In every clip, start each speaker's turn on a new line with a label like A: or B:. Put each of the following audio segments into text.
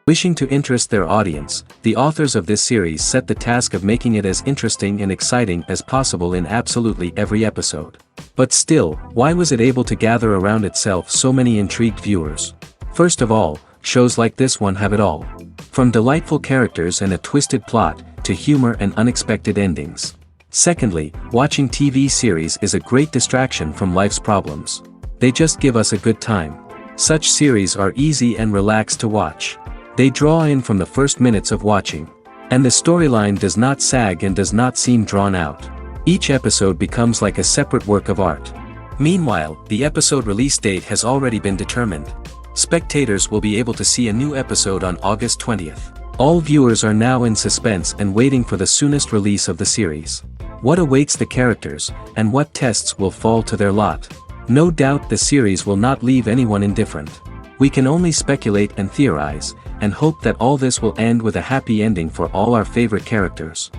A: Wishing to interest their audience, the authors of this series set the task of making it as interesting and exciting as possible in absolutely every episode. But still, why was it able to gather around itself so many intrigued viewers? First of all, shows like this one have it all. From delightful characters and a twisted plot, to humor and unexpected endings. Secondly, watching TV series is a great distraction from life's problems. They just give us a good time. Such series are easy and relaxed to watch. They draw in from the first minutes of watching. And the storyline does not sag and does not seem drawn out. Each episode becomes like a separate work of art. Meanwhile, the episode release date has already been determined. Spectators will be able to see a new episode on August 20th. All viewers are now in suspense and waiting for the soonest release of the series. What awaits the characters, and what tests will fall to their lot? No doubt the series will not leave anyone indifferent. We can only speculate and theorize, and hope that all this will end with a happy ending for all our favorite characters.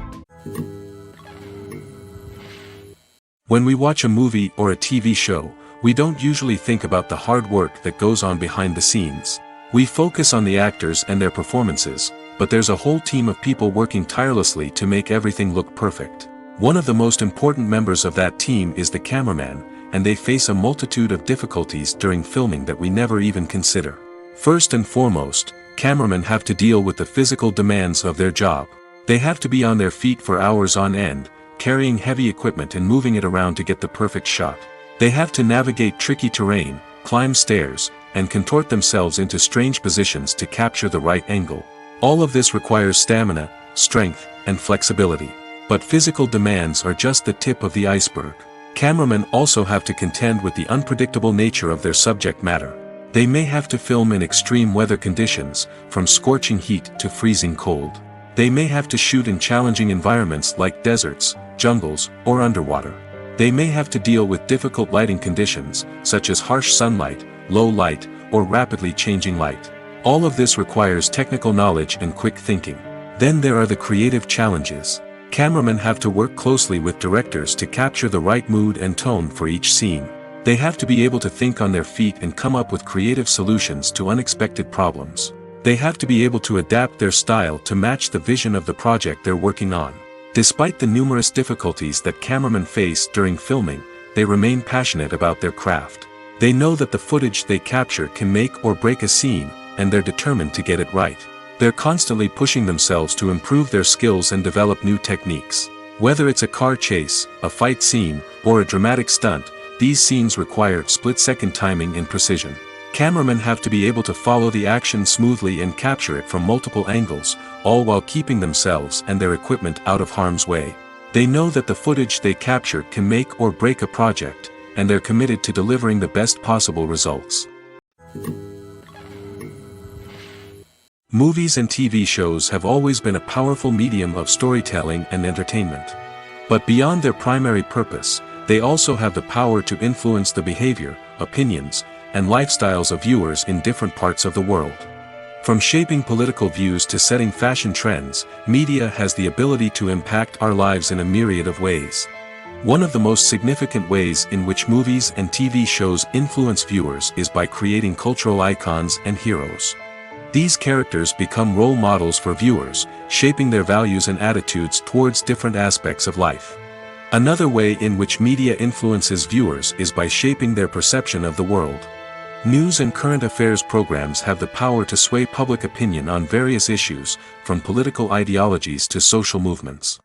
A: When we watch a movie or a TV show, we don't usually think about the hard work that goes on behind the scenes. We focus on the actors and their performances, but there's a whole team of people working tirelessly to make everything look perfect. One of the most important members of that team is the cameraman, and they face a multitude of difficulties during filming that we never even consider. First and foremost, cameramen have to deal with the physical demands of their job. They have to be on their feet for hours on end, carrying heavy equipment and moving it around to get the perfect shot. They have to navigate tricky terrain, climb stairs, and contort themselves into strange positions to capture the right angle. All of this requires stamina, strength, and flexibility. But physical demands are just the tip of the iceberg. Cameramen also have to contend with the unpredictable nature of their subject matter. They may have to film in extreme weather conditions, from scorching heat to freezing cold. They may have to shoot in challenging environments like deserts, jungles, or underwater. They may have to deal with difficult lighting conditions, such as harsh sunlight, low light, or rapidly changing light. All of this requires technical knowledge and quick thinking. Then there are the creative challenges. Cameramen have to work closely with directors to capture the right mood and tone for each scene. They have to be able to think on their feet and come up with creative solutions to unexpected problems. They have to be able to adapt their style to match the vision of the project they're working on. Despite the numerous difficulties that cameramen face during filming, they remain passionate about their craft. They know that the footage they capture can make or break a scene, and they're determined to get it right. They're constantly pushing themselves to improve their skills and develop new techniques. Whether it's a car chase, a fight scene, or a dramatic stunt, these scenes require split-second timing and precision. Cameramen have to be able to follow the action smoothly and capture it from multiple angles, all while keeping themselves and their equipment out of harm's way. They know that the footage they capture can make or break a project, and they're committed to delivering the best possible results. Movies and TV shows have always been a powerful medium of storytelling and entertainment. But beyond their primary purpose, they also have the power to influence the behavior, opinions, and lifestyles of viewers in different parts of the world. From shaping political views to setting fashion trends, media has the ability to impact our lives in a myriad of ways. One of the most significant ways in which movies and TV shows influence viewers is by creating cultural icons and heroes. These characters become role models for viewers, shaping their values and attitudes towards different aspects of life. Another way in which media influences viewers is by shaping their perception of the world. News and current affairs programs have the power to sway public opinion on various issues, from political ideologies to social movements.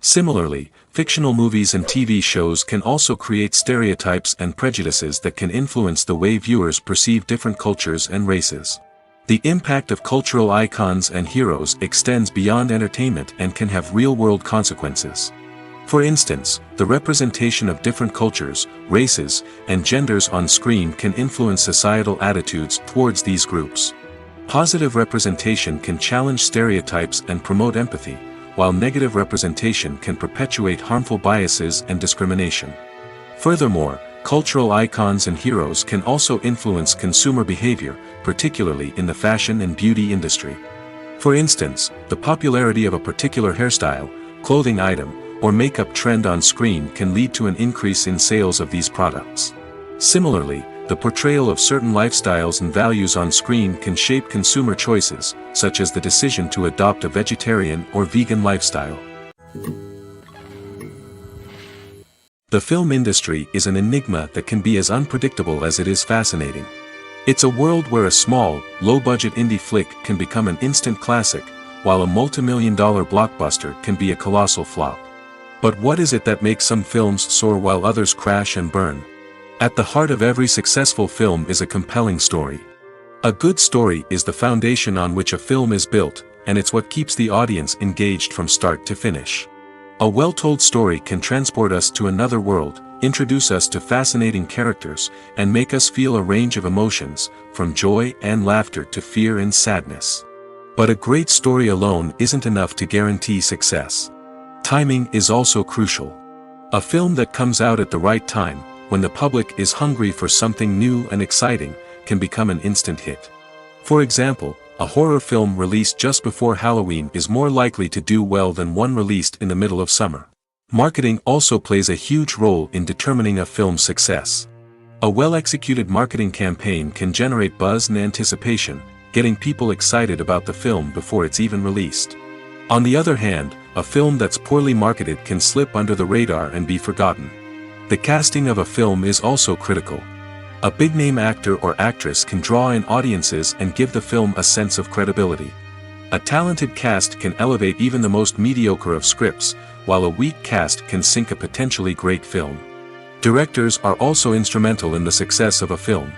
A: Similarly, fictional movies and TV shows can also create stereotypes and prejudices that can influence the way viewers perceive different cultures and races. The impact of cultural icons and heroes extends beyond entertainment and can have real-world consequences. For instance, the representation of different cultures, races, and genders on screen can influence societal attitudes towards these groups. Positive representation can challenge stereotypes and promote empathy, while negative representation can perpetuate harmful biases and discrimination. Furthermore, cultural icons and heroes can also influence consumer behavior, particularly in the fashion and beauty industry. For instance, the popularity of a particular hairstyle, clothing item, or makeup trend on screen can lead to an increase in sales of these products. Similarly, the portrayal of certain lifestyles and values on screen can shape consumer choices, such as the decision to adopt a vegetarian or vegan lifestyle. The film industry is an enigma that can be as unpredictable as it is fascinating. It's a world where a small, low-budget indie flick can become an instant classic, while a multi-million-dollar blockbuster can be a colossal flop. But what is it that makes some films soar while others crash and burn? At the heart of every successful film is a compelling story. A good story is the foundation on which a film is built, and it's what keeps the audience engaged from start to finish. A well-told story can transport us to another world, introduce us to fascinating characters, and make us feel a range of emotions, from joy and laughter to fear and sadness. But a great story alone isn't enough to guarantee success. Timing is also crucial. A film that comes out at the right time, when the public is hungry for something new and exciting, can become an instant hit. For example, a horror film released just before Halloween is more likely to do well than one released in the middle of summer. Marketing also plays a huge role in determining a film's success. A well-executed marketing campaign can generate buzz and anticipation, getting people excited about the film before it's even released. On the other hand, a film that's poorly marketed can slip under the radar and be forgotten. The casting of a film is also critical. A big-name actor or actress can draw in audiences and give the film a sense of credibility. A talented cast can elevate even the most mediocre of scripts, while a weak cast can sink a potentially great film. Directors are also instrumental in the success of a film.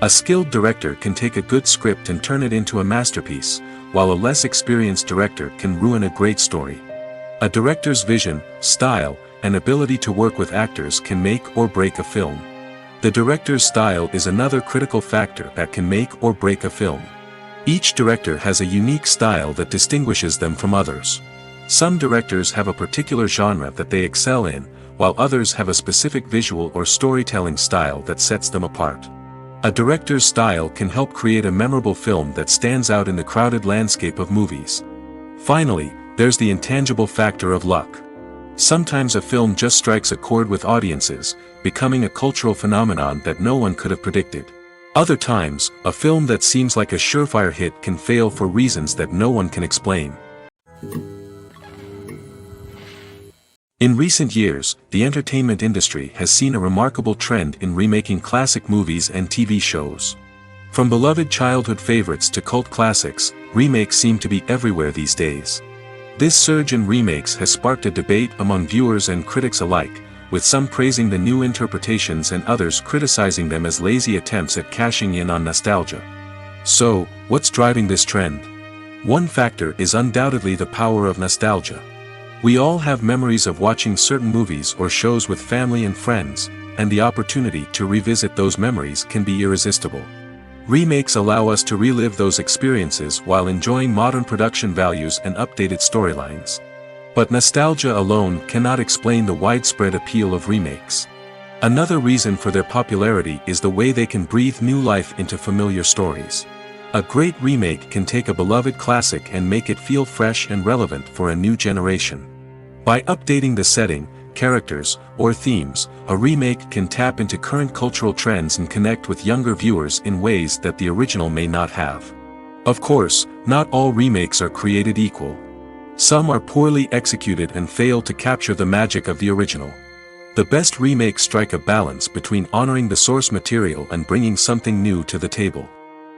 A: A skilled director can take a good script and turn it into a masterpiece, while a less experienced director can ruin a great story. A director's vision, style, and ability to work with actors can make or break a film. The director's style is another critical factor that can make or break a film. Each director has a unique style that distinguishes them from others. Some directors have a particular genre that they excel in, while others have a specific visual or storytelling style that sets them apart. A director's style can help create a memorable film that stands out in the crowded landscape of movies. Finally, there's the intangible factor of luck. Sometimes a film just strikes a chord with audiences, becoming a cultural phenomenon that no one could have predicted. Other times, a film that seems like a surefire hit can fail for reasons that no one can explain. In recent years, the entertainment industry has seen a remarkable trend in remaking classic movies and TV shows. From beloved childhood favorites to cult classics, remakes seem to be everywhere these days. This surge in remakes has sparked a debate among viewers and critics alike, with some praising the new interpretations and others criticizing them as lazy attempts at cashing in on nostalgia. So, what's driving this trend? One factor is undoubtedly the power of nostalgia. We all have memories of watching certain movies or shows with family and friends, and the opportunity to revisit those memories can be irresistible. Remakes allow us to relive those experiences while enjoying modern production values and updated storylines. But nostalgia alone cannot explain the widespread appeal of remakes. Another reason for their popularity is the way they can breathe new life into familiar stories. A great remake can take a beloved classic and make it feel fresh and relevant for a new generation. By updating the setting, characters, or themes, a remake can tap into current cultural trends and connect with younger viewers in ways that the original may not have. Of course, not all remakes are created equal. Some are poorly executed and fail to capture the magic of the original. The best remakes strike a balance between honoring the source material and bringing something new to the table.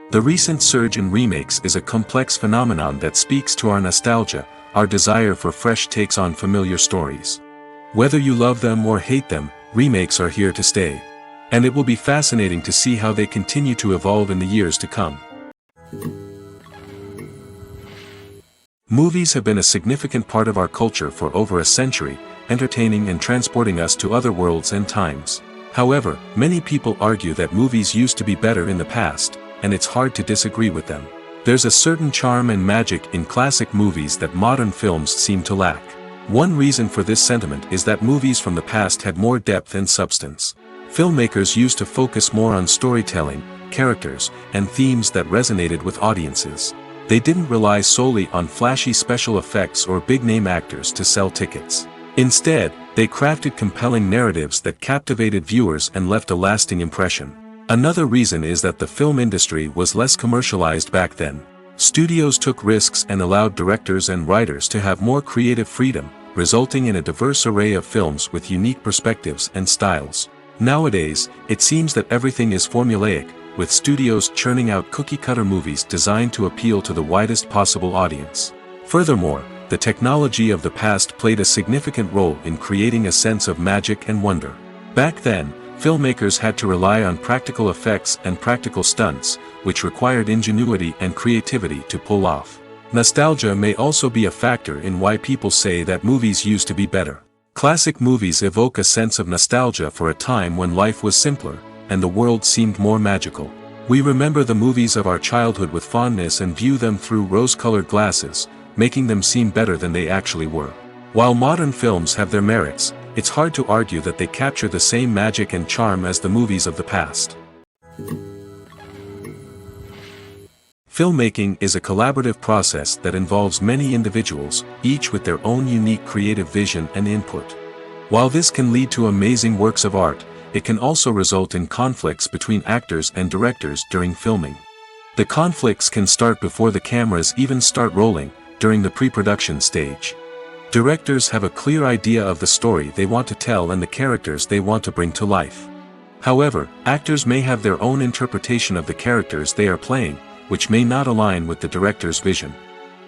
A: The recent surge in remakes is a complex phenomenon that speaks to our nostalgia, our desire for fresh takes on familiar stories. Whether you love them or hate them, remakes are here to stay. And it will be fascinating to see how they continue to evolve in the years to come. Movies have been a significant part of our culture for over a century, entertaining and transporting us to other worlds and times. However, many people argue that movies used to be better in the past, and it's hard to disagree with them. There's a certain charm and magic in classic movies that modern films seem to lack. One reason for this sentiment is that movies from the past had more depth and substance. Filmmakers used to focus more on storytelling, characters, and themes that resonated with audiences. They didn't rely solely on flashy special effects or big-name actors to sell tickets. Instead, they crafted compelling narratives that captivated viewers and left a lasting impression. Another reason is that the film industry was less commercialized back then. Studios took risks and allowed directors and writers to have more creative freedom, resulting in a diverse array of films with unique perspectives and styles. Nowadays, it seems that everything is formulaic, with studios churning out cookie-cutter movies designed to appeal to the widest possible audience. Furthermore, the technology of the past played a significant role in creating a sense of magic and wonder. Back then, filmmakers had to rely on practical effects and practical stunts, which required ingenuity and creativity to pull off. Nostalgia may also be a factor in why people say that movies used to be better. Classic movies evoke a sense of nostalgia for a time when life was simpler, and the world seemed more magical. We remember the movies of our childhood with fondness and view them through rose-colored glasses, making them seem better than they actually were. While modern films have their merits, it's hard to argue that they capture the same magic and charm as the movies of the past. Filmmaking is a collaborative process that involves many individuals, each with their own unique creative vision and input. While this can lead to amazing works of art, it can also result in conflicts between actors and directors during filming. The conflicts can start before the cameras even start rolling, during the pre-production stage. Directors have a clear idea of the story they want to tell and the characters they want to bring to life. However, actors may have their own interpretation of the characters they are playing, which may not align with the director's vision.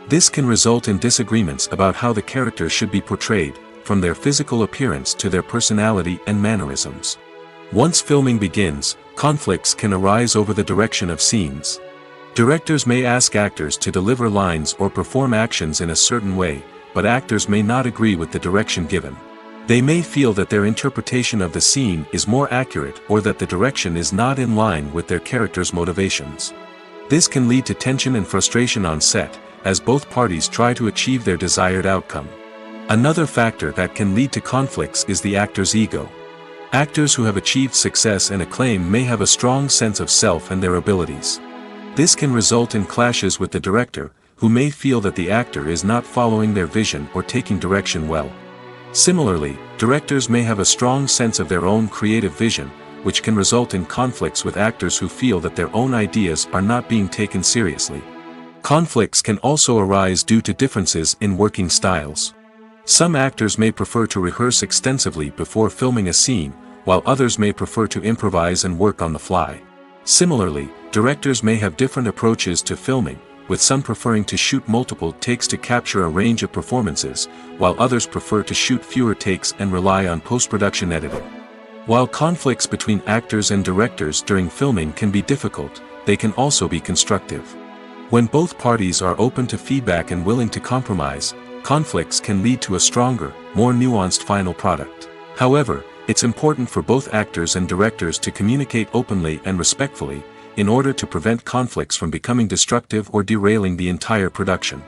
A: This can result in disagreements about how the characters should be portrayed, from their physical appearance to their personality and mannerisms. Once filming begins, conflicts can arise over the direction of scenes. Directors may ask actors to deliver lines or perform actions in a certain way, but actors may not agree with the direction given. They may feel that their interpretation of the scene is more accurate or that the direction is not in line with their character's motivations. This can lead to tension and frustration on set, as both parties try to achieve their desired outcome. Another factor that can lead to conflicts is the actor's ego. Actors who have achieved success and acclaim may have a strong sense of self and their abilities. This can result in clashes with the director, who may feel that the actor is not following their vision or taking direction well. Similarly, directors may have a strong sense of their own creative vision, which can result in conflicts with actors who feel that their own ideas are not being taken seriously. Conflicts can also arise due to differences in working styles. Some actors may prefer to rehearse extensively before filming a scene, while others may prefer to improvise and work on the fly. Similarly, directors may have different approaches to filming, with some preferring to shoot multiple takes to capture a range of performances, while others prefer to shoot fewer takes and rely on post-production editing. While conflicts between actors and directors during filming can be difficult, they can also be constructive. When both parties are open to feedback and willing to compromise, conflicts can lead to a stronger, more nuanced final product. However, it's important for both actors and directors to communicate openly and respectfully, in order to prevent conflicts from becoming destructive or derailing the entire production.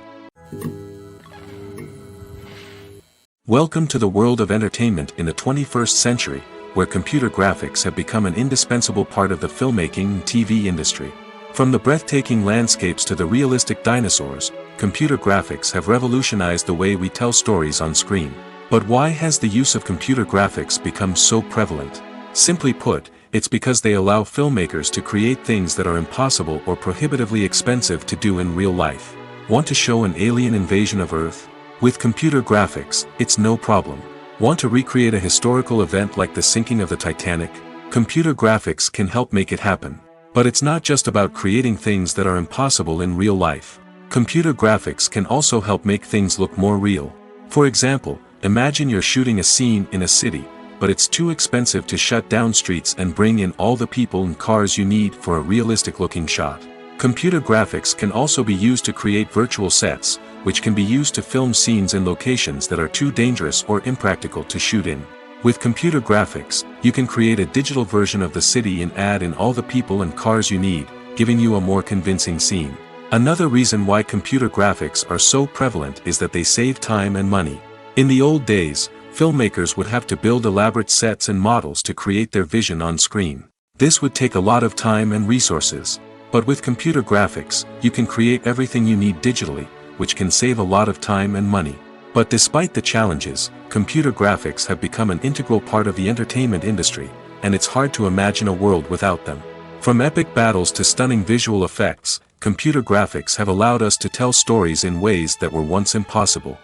A: Welcome to the world of entertainment in the 21st century, where computer graphics have become an indispensable part of the filmmaking and TV industry. From the breathtaking landscapes to the realistic dinosaurs, computer graphics have revolutionized the way we tell stories on screen. But why has the use of computer graphics become so prevalent? Simply put, it's because they allow filmmakers to create things that are impossible or prohibitively expensive to do in real life. Want to show an alien invasion of Earth? With computer graphics, it's no problem. Want to recreate a historical event like the sinking of the Titanic? Computer graphics can help make it happen. But it's not just about creating things that are impossible in real life. Computer graphics can also help make things look more real. For example, imagine you're shooting a scene in a city, but it's too expensive to shut down streets and bring in all the people and cars you need for a realistic-looking shot. Computer graphics can also be used to create virtual sets, which can be used to film scenes in locations that are too dangerous or impractical to shoot in. With computer graphics, you can create a digital version of the city and add in all the people and cars you need, giving you a more convincing scene. Another reason why computer graphics are so prevalent is that they save time and money. In the old days, filmmakers would have to build elaborate sets and models to create their vision on screen. This would take a lot of time and resources. But with computer graphics, you can create everything you need digitally, which can save a lot of time and money. But despite the challenges, computer graphics have become an integral part of the entertainment industry, and it's hard to imagine a world without them. From epic battles to stunning visual effects, computer graphics have allowed us to tell stories in ways that were once impossible.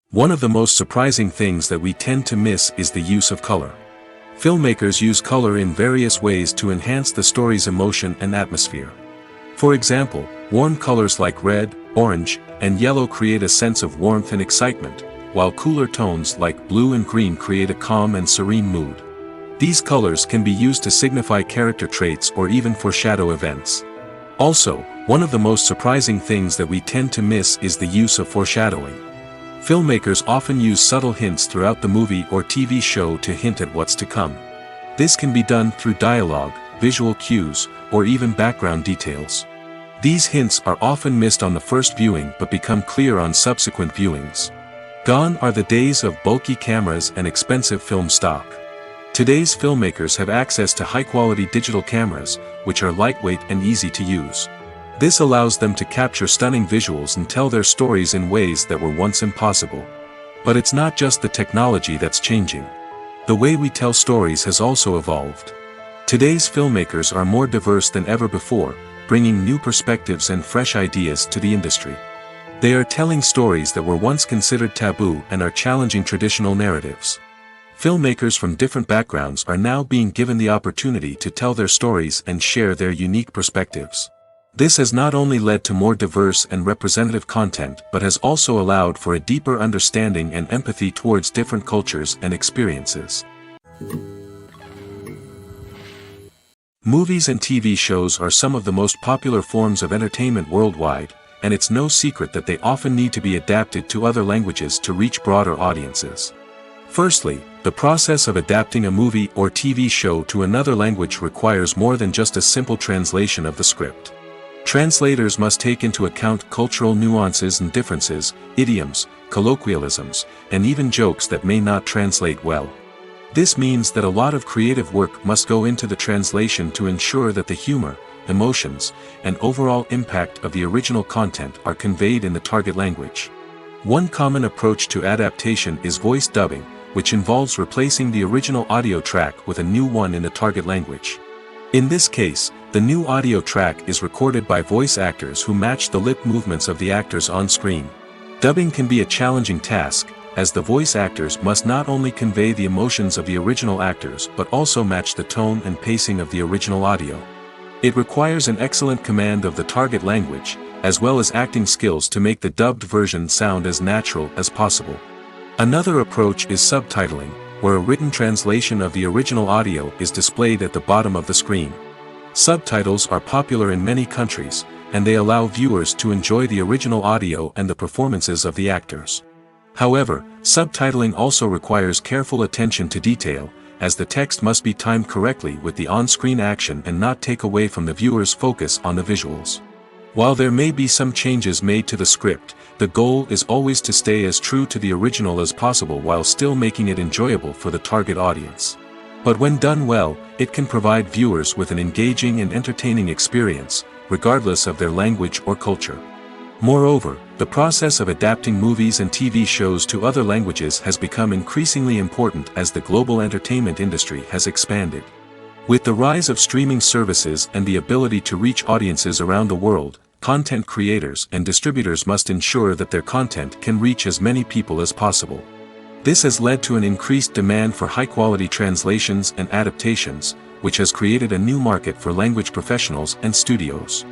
A: One of the most surprising things that we tend to miss is the use of color. Filmmakers use color in various ways to enhance the story's emotion and atmosphere. For example, warm colors like red, orange, and yellow create a sense of warmth and excitement, while cooler tones like blue and green create a calm and serene mood. These colors can be used to signify character traits or even foreshadow events. Also, one of the most surprising things that we tend to miss is the use of foreshadowing. Filmmakers often use subtle hints throughout the movie or TV show to hint at what's to come. This can be done through dialogue, visual cues, or even background details. These hints are often missed on the first viewing but become clear on subsequent viewings. Gone are the days of bulky cameras and expensive film stock. Today's filmmakers have access to high-quality digital cameras, which are lightweight and easy to use. This allows them to capture stunning visuals and tell their stories in ways that were once impossible. But it's not just the technology that's changing. The way we tell stories has also evolved. Today's filmmakers are more diverse than ever before, bringing new perspectives and fresh ideas to the industry. They are telling stories that were once considered taboo and are challenging traditional narratives. Filmmakers from different backgrounds are now being given the opportunity to tell their stories and share their unique perspectives. This has not only led to more diverse and representative content but has also allowed for a deeper understanding and empathy towards different cultures and experiences. Movies and TV shows are some of the most popular forms of entertainment worldwide, and it's no secret that they often need to be adapted to other languages to reach broader audiences. Firstly, the process of adapting a movie or TV show to another language requires more than just a simple translation of the script. Translators must take into account cultural nuances and differences, idioms, colloquialisms, and even jokes that may not translate well. This means that a lot of creative work must go into the translation to ensure that the humor, emotions, and overall impact of the original content are conveyed in the target language. One common approach to adaptation is voice dubbing, which involves replacing the original audio track with a new one in the target language. In this case, the new audio track is recorded by voice actors who match the lip movements of the actors on screen. Dubbing can be a challenging task, as the voice actors must not only convey the emotions of the original actors but also match the tone and pacing of the original audio. It requires an excellent command of the target language, as well as acting skills to make the dubbed version sound as natural as possible. Another approach is subtitling, where a written translation of the original audio is displayed at the bottom of the screen. Subtitles are popular in many countries, and they allow viewers to enjoy the original audio and the performances of the actors. However, subtitling also requires careful attention to detail, as the text must be timed correctly with the on-screen action and not take away from the viewer's focus on the visuals. While there may be some changes made to the script, the goal is always to stay as true to the original as possible while still making it enjoyable for the target audience. But when done well, it can provide viewers with an engaging and entertaining experience, regardless of their language or culture. Moreover, the process of adapting movies and TV shows to other languages has become increasingly important as the global entertainment industry has expanded. With the rise of streaming services and the ability to reach audiences around the world, content creators and distributors must ensure that their content can reach as many people as possible. This has led to an increased demand for high-quality translations and adaptations, which has created a new market for language professionals and studios.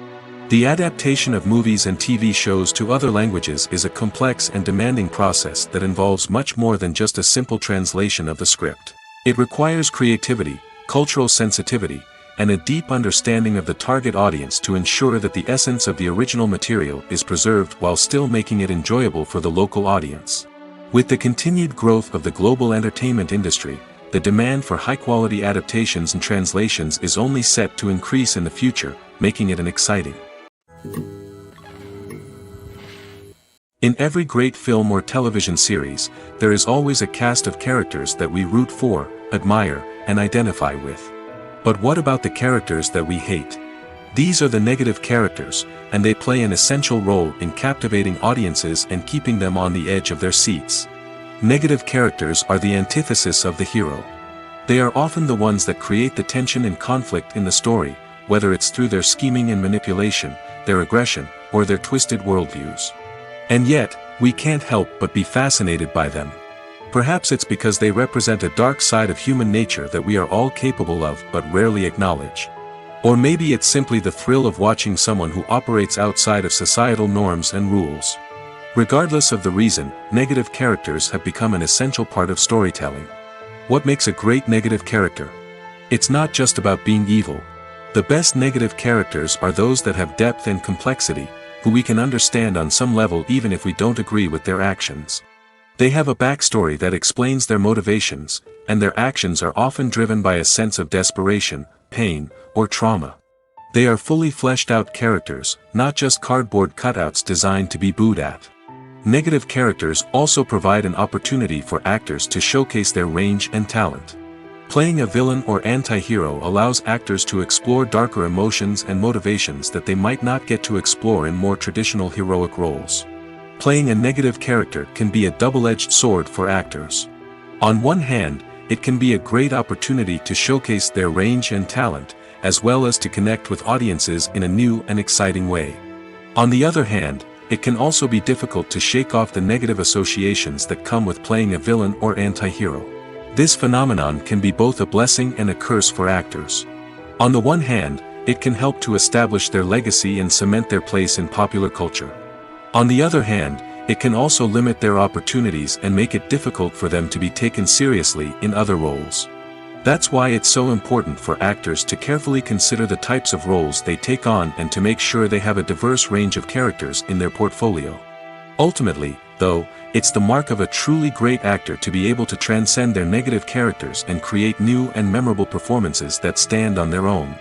A: The adaptation of movies and TV shows to other languages is a complex and demanding process that involves much more than just a simple translation of the script. It requires creativity, cultural sensitivity, and a deep understanding of the target audience to ensure that the essence of the original material is preserved while still making it enjoyable for the local audience. With the continued growth of the global entertainment industry, the demand for high-quality adaptations and translations is only set to increase in the future, making it exciting. In every great film or television series, there is always a cast of characters that we root for, admire, and identify with. But what about the characters that we hate? These are the negative characters, and they play an essential role in captivating audiences and keeping them on the edge of their seats. Negative characters are the antithesis of the hero. They are often the ones that create the tension and conflict in the story, whether it's through their scheming and manipulation, their aggression, or their twisted worldviews. And yet, we can't help but be fascinated by them. Perhaps it's because they represent a dark side of human nature that we are all capable of but rarely acknowledge. Or maybe it's simply the thrill of watching someone who operates outside of societal norms and rules. Regardless of the reason, negative characters have become an essential part of storytelling. What makes a great negative character? It's not just about being evil. The best negative characters are those that have depth and complexity, who we can understand on some level even if we don't agree with their actions. They have a backstory that explains their motivations, and their actions are often driven by a sense of desperation, pain, or trauma. They are fully fleshed out characters, not just cardboard cutouts designed to be booed at. Negative characters also provide an opportunity for actors to showcase their range and talent. Playing a villain or anti-hero allows actors to explore darker emotions and motivations that they might not get to explore in more traditional heroic roles. Playing a negative character can be a double-edged sword for actors. On one hand, it can be a great opportunity to showcase their range and talent, as well as to connect with audiences in a new and exciting way. On the other hand, it can also be difficult to shake off the negative associations that come with playing a villain or anti-hero. This phenomenon can be both a blessing and a curse for actors. On the one hand, it can help to establish their legacy and cement their place in popular culture. On the other hand, it can also limit their opportunities and make it difficult for them to be taken seriously in other roles. That's why it's so important for actors to carefully consider the types of roles they take on and to make sure they have a diverse range of characters in their portfolio. Ultimately, though, it's the mark of a truly great actor to be able to transcend their negative characters and create new and memorable performances that stand on their own.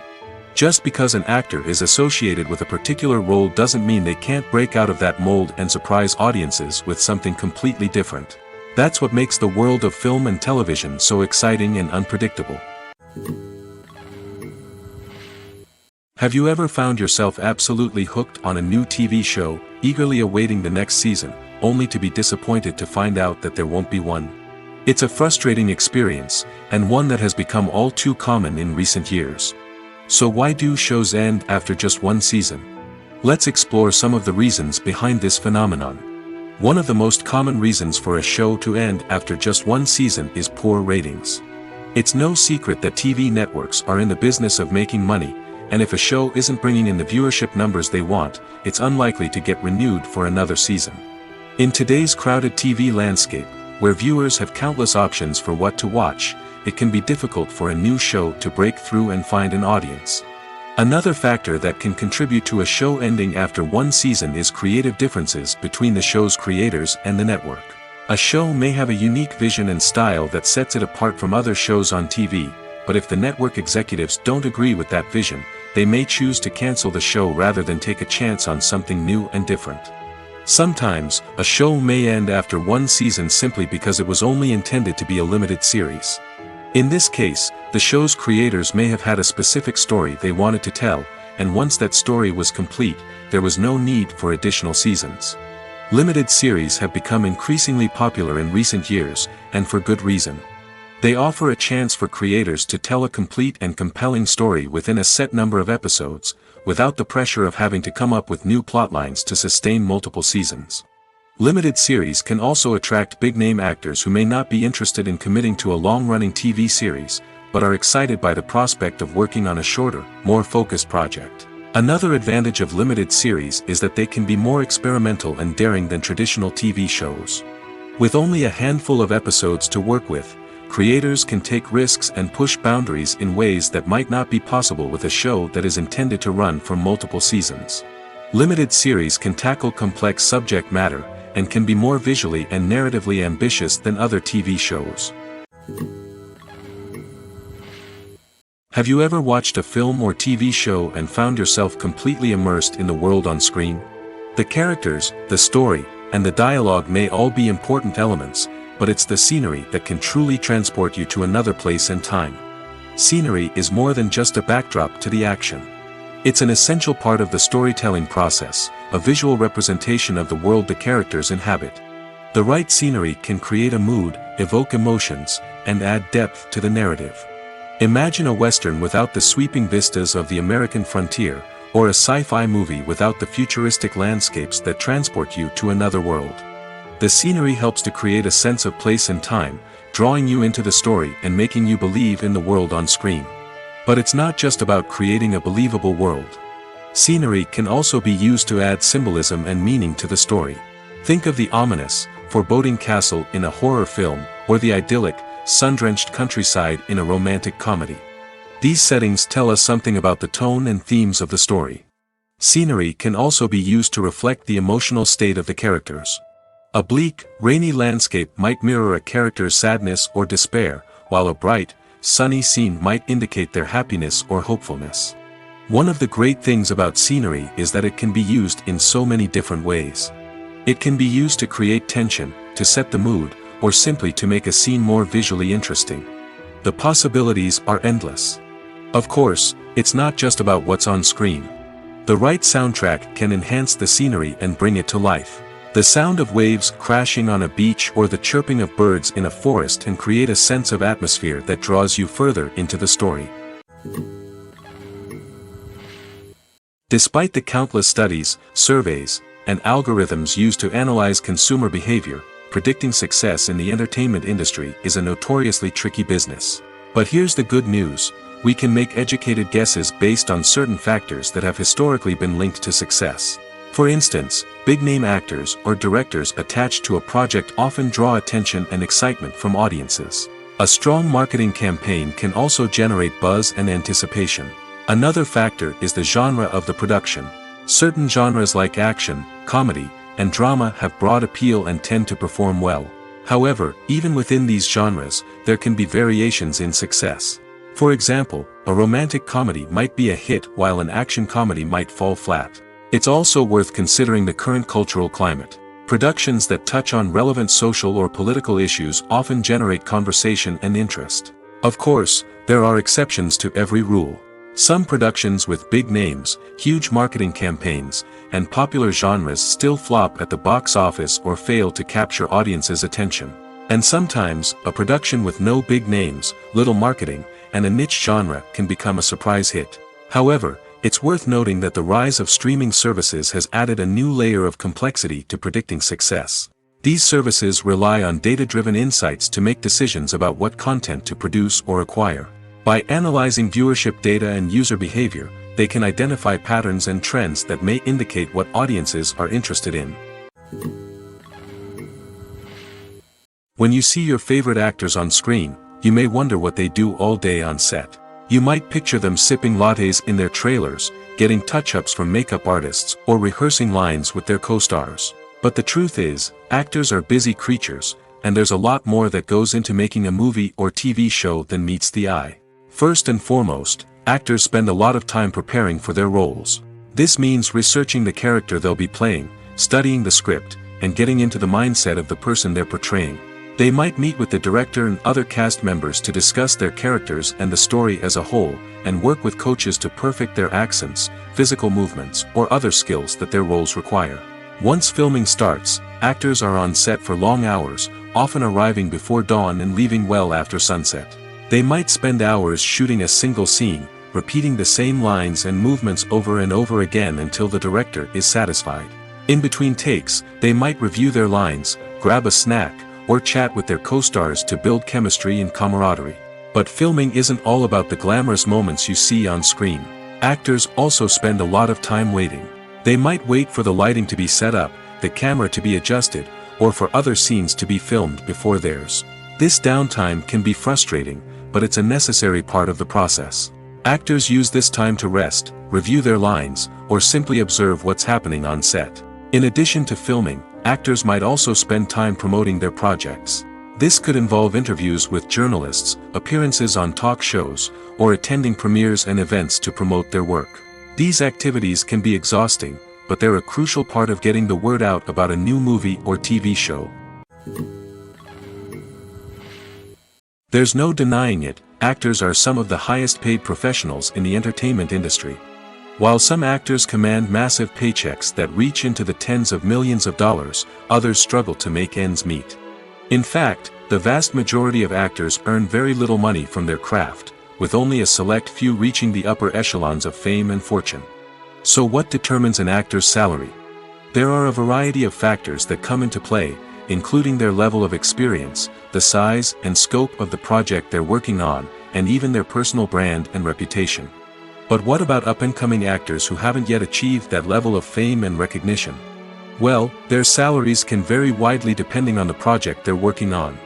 A: Just because an actor is associated with a particular role doesn't mean they can't break out of that mold and surprise audiences with something completely different. That's what makes the world of film and television so exciting and unpredictable. Have you ever found yourself absolutely hooked on a new TV show, eagerly awaiting the next season, only to be disappointed to find out that there won't be one? It's a frustrating experience, and one that has become all too common in recent years. So why do shows end after just one season? Let's explore some of the reasons behind this phenomenon. One of the most common reasons for a show to end after just one season is poor ratings. It's no secret that TV networks are in the business of making money, and if a show isn't bringing in the viewership numbers they want, it's unlikely to get renewed for another season. In today's crowded TV landscape, where viewers have countless options for what to watch, it can be difficult for a new show to break through and find an audience. Another factor that can contribute to a show ending after one season is creative differences between the show's creators and the network. A show may have a unique vision and style that sets it apart from other shows on TV, but if the network executives don't agree with that vision, they may choose to cancel the show rather than take a chance on something new and different. Sometimes, a show may end after one season simply because it was only intended to be a limited series. In this case, the show's creators may have had a specific story they wanted to tell, and once that story was complete, there was no need for additional seasons. Limited series have become increasingly popular in recent years, and for good reason. They offer a chance for creators to tell a complete and compelling story within a set number of episodes, without the pressure of having to come up with new plotlines to sustain multiple seasons. Limited series can also attract big-name actors who may not be interested in committing to a long-running TV series, but are excited by the prospect of working on a shorter, more focused project. Another advantage of limited series is that they can be more experimental and daring than traditional TV shows. With only a handful of episodes to work with, creators can take risks and push boundaries in ways that might not be possible with a show that is intended to run for multiple seasons. Limited series can tackle complex subject matter, and can be more visually and narratively ambitious than other TV shows. Have you ever watched a film or TV show and found yourself completely immersed in the world on screen? The characters, the story, and the dialogue may all be important elements, but it's the scenery that can truly transport you to another place and time. Scenery is more than just a backdrop to the action. It's an essential part of the storytelling process, a visual representation of the world the characters inhabit. The right scenery can create a mood, evoke emotions, and add depth to the narrative. Imagine a Western without the sweeping vistas of the American frontier, or a sci-fi movie without the futuristic landscapes that transport you to another world. The scenery helps to create a sense of place and time, drawing you into the story and making you believe in the world on screen. But it's not just about creating a believable world. Scenery can also be used to add symbolism and meaning to the story. Think of the ominous, foreboding castle in a horror film, or the idyllic, sun-drenched countryside in a romantic comedy. These settings tell us something about the tone and themes of the story. Scenery can also be used to reflect the emotional state of the characters. A bleak, rainy landscape might mirror a character's sadness or despair, while a bright, sunny scene might indicate their happiness or hopefulness. One of the great things about scenery is that it can be used in so many different ways. It can be used to create tension, to set the mood, or simply to make a scene more visually interesting. The possibilities are endless. Of course, it's not just about what's on screen. The right soundtrack can enhance the scenery and bring it to life. The sound of waves crashing on a beach or the chirping of birds in a forest can create a sense of atmosphere that draws you further into the story. Despite the countless studies, surveys, and algorithms used to analyze consumer behavior, predicting success in the entertainment industry is a notoriously tricky business. But here's the good news: we can make educated guesses based on certain factors that have historically been linked to success. For instance, big-name actors or directors attached to a project often draw attention and excitement from audiences. A strong marketing campaign can also generate buzz and anticipation. Another factor is the genre of the production. Certain genres like action, comedy, and drama have broad appeal and tend to perform well. However, even within these genres, there can be variations in success. For example, a romantic comedy might be a hit while an action comedy might fall flat. It's also worth considering the current cultural climate. Productions that touch on relevant social or political issues often generate conversation and interest. Of course, there are exceptions to every rule. Some productions with big names, huge marketing campaigns, and popular genres still flop at the box office or fail to capture audiences' attention. And sometimes, a production with no big names, little marketing, and a niche genre can become a surprise hit. However, it's worth noting that the rise of streaming services has added a new layer of complexity to predicting success. These services rely on data-driven insights to make decisions about what content to produce or acquire. By analyzing viewership data and user behavior, they can identify patterns and trends that may indicate what audiences are interested in. When you see your favorite actors on screen, you may wonder what they do all day on set. You might picture them sipping lattes in their trailers, getting touch-ups from makeup artists, or rehearsing lines with their co-stars. But the truth is, actors are busy creatures, and there's a lot more that goes into making a movie or TV show than meets the eye. First and foremost, actors spend a lot of time preparing for their roles. This means researching the character they'll be playing, studying the script, and getting into the mindset of the person they're portraying. They might meet with the director and other cast members to discuss their characters and the story as a whole, and work with coaches to perfect their accents, physical movements, or other skills that their roles require. Once filming starts, actors are on set for long hours, often arriving before dawn and leaving well after sunset. They might spend hours shooting a single scene, repeating the same lines and movements over and over again until the director is satisfied. In between takes, they might review their lines, grab a snack, or chat with their co-stars to build chemistry and camaraderie. But filming isn't all about the glamorous moments you see on screen. Actors also spend a lot of time waiting. They might wait for the lighting to be set up, the camera to be adjusted, or for other scenes to be filmed before theirs. This downtime can be frustrating, but it's a necessary part of the process. Actors use this time to rest, review their lines, or simply observe what's happening on set. In addition to filming, actors might also spend time promoting their projects. This could involve interviews with journalists, appearances on talk shows, or attending premieres and events to promote their work. These activities can be exhausting, but they're a crucial part of getting the word out about a new movie or TV show. There's no denying it, actors are some of the highest paid professionals in the entertainment industry. While some actors command massive paychecks that reach into the tens of millions of dollars, others struggle to make ends meet. In fact, the vast majority of actors earn very little money from their craft, with only a select few reaching the upper echelons of fame and fortune. So what determines an actor's salary? There are a variety of factors that come into play, including their level of experience, the size and scope of the project they're working on, and even their personal brand and reputation. But what about up-and-coming actors who haven't yet achieved that level of fame and recognition? Well, their salaries can vary widely depending on the project they're working on.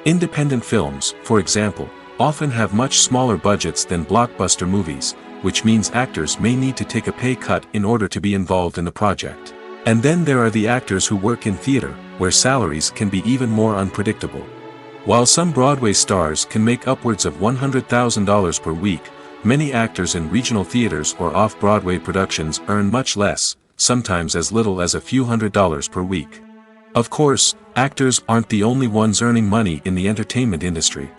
A: Independent films, for example, often have much smaller budgets than blockbuster movies, which means actors may need to take a pay cut in order to be involved in the project. And then there are the actors who work in theater, where salaries can be even more unpredictable. While some Broadway stars can make upwards of $100,000 per week, many actors in regional theaters or off-Broadway productions earn much less, sometimes as little as a few $100s per week. Of course, actors aren't the only ones earning money in the entertainment industry.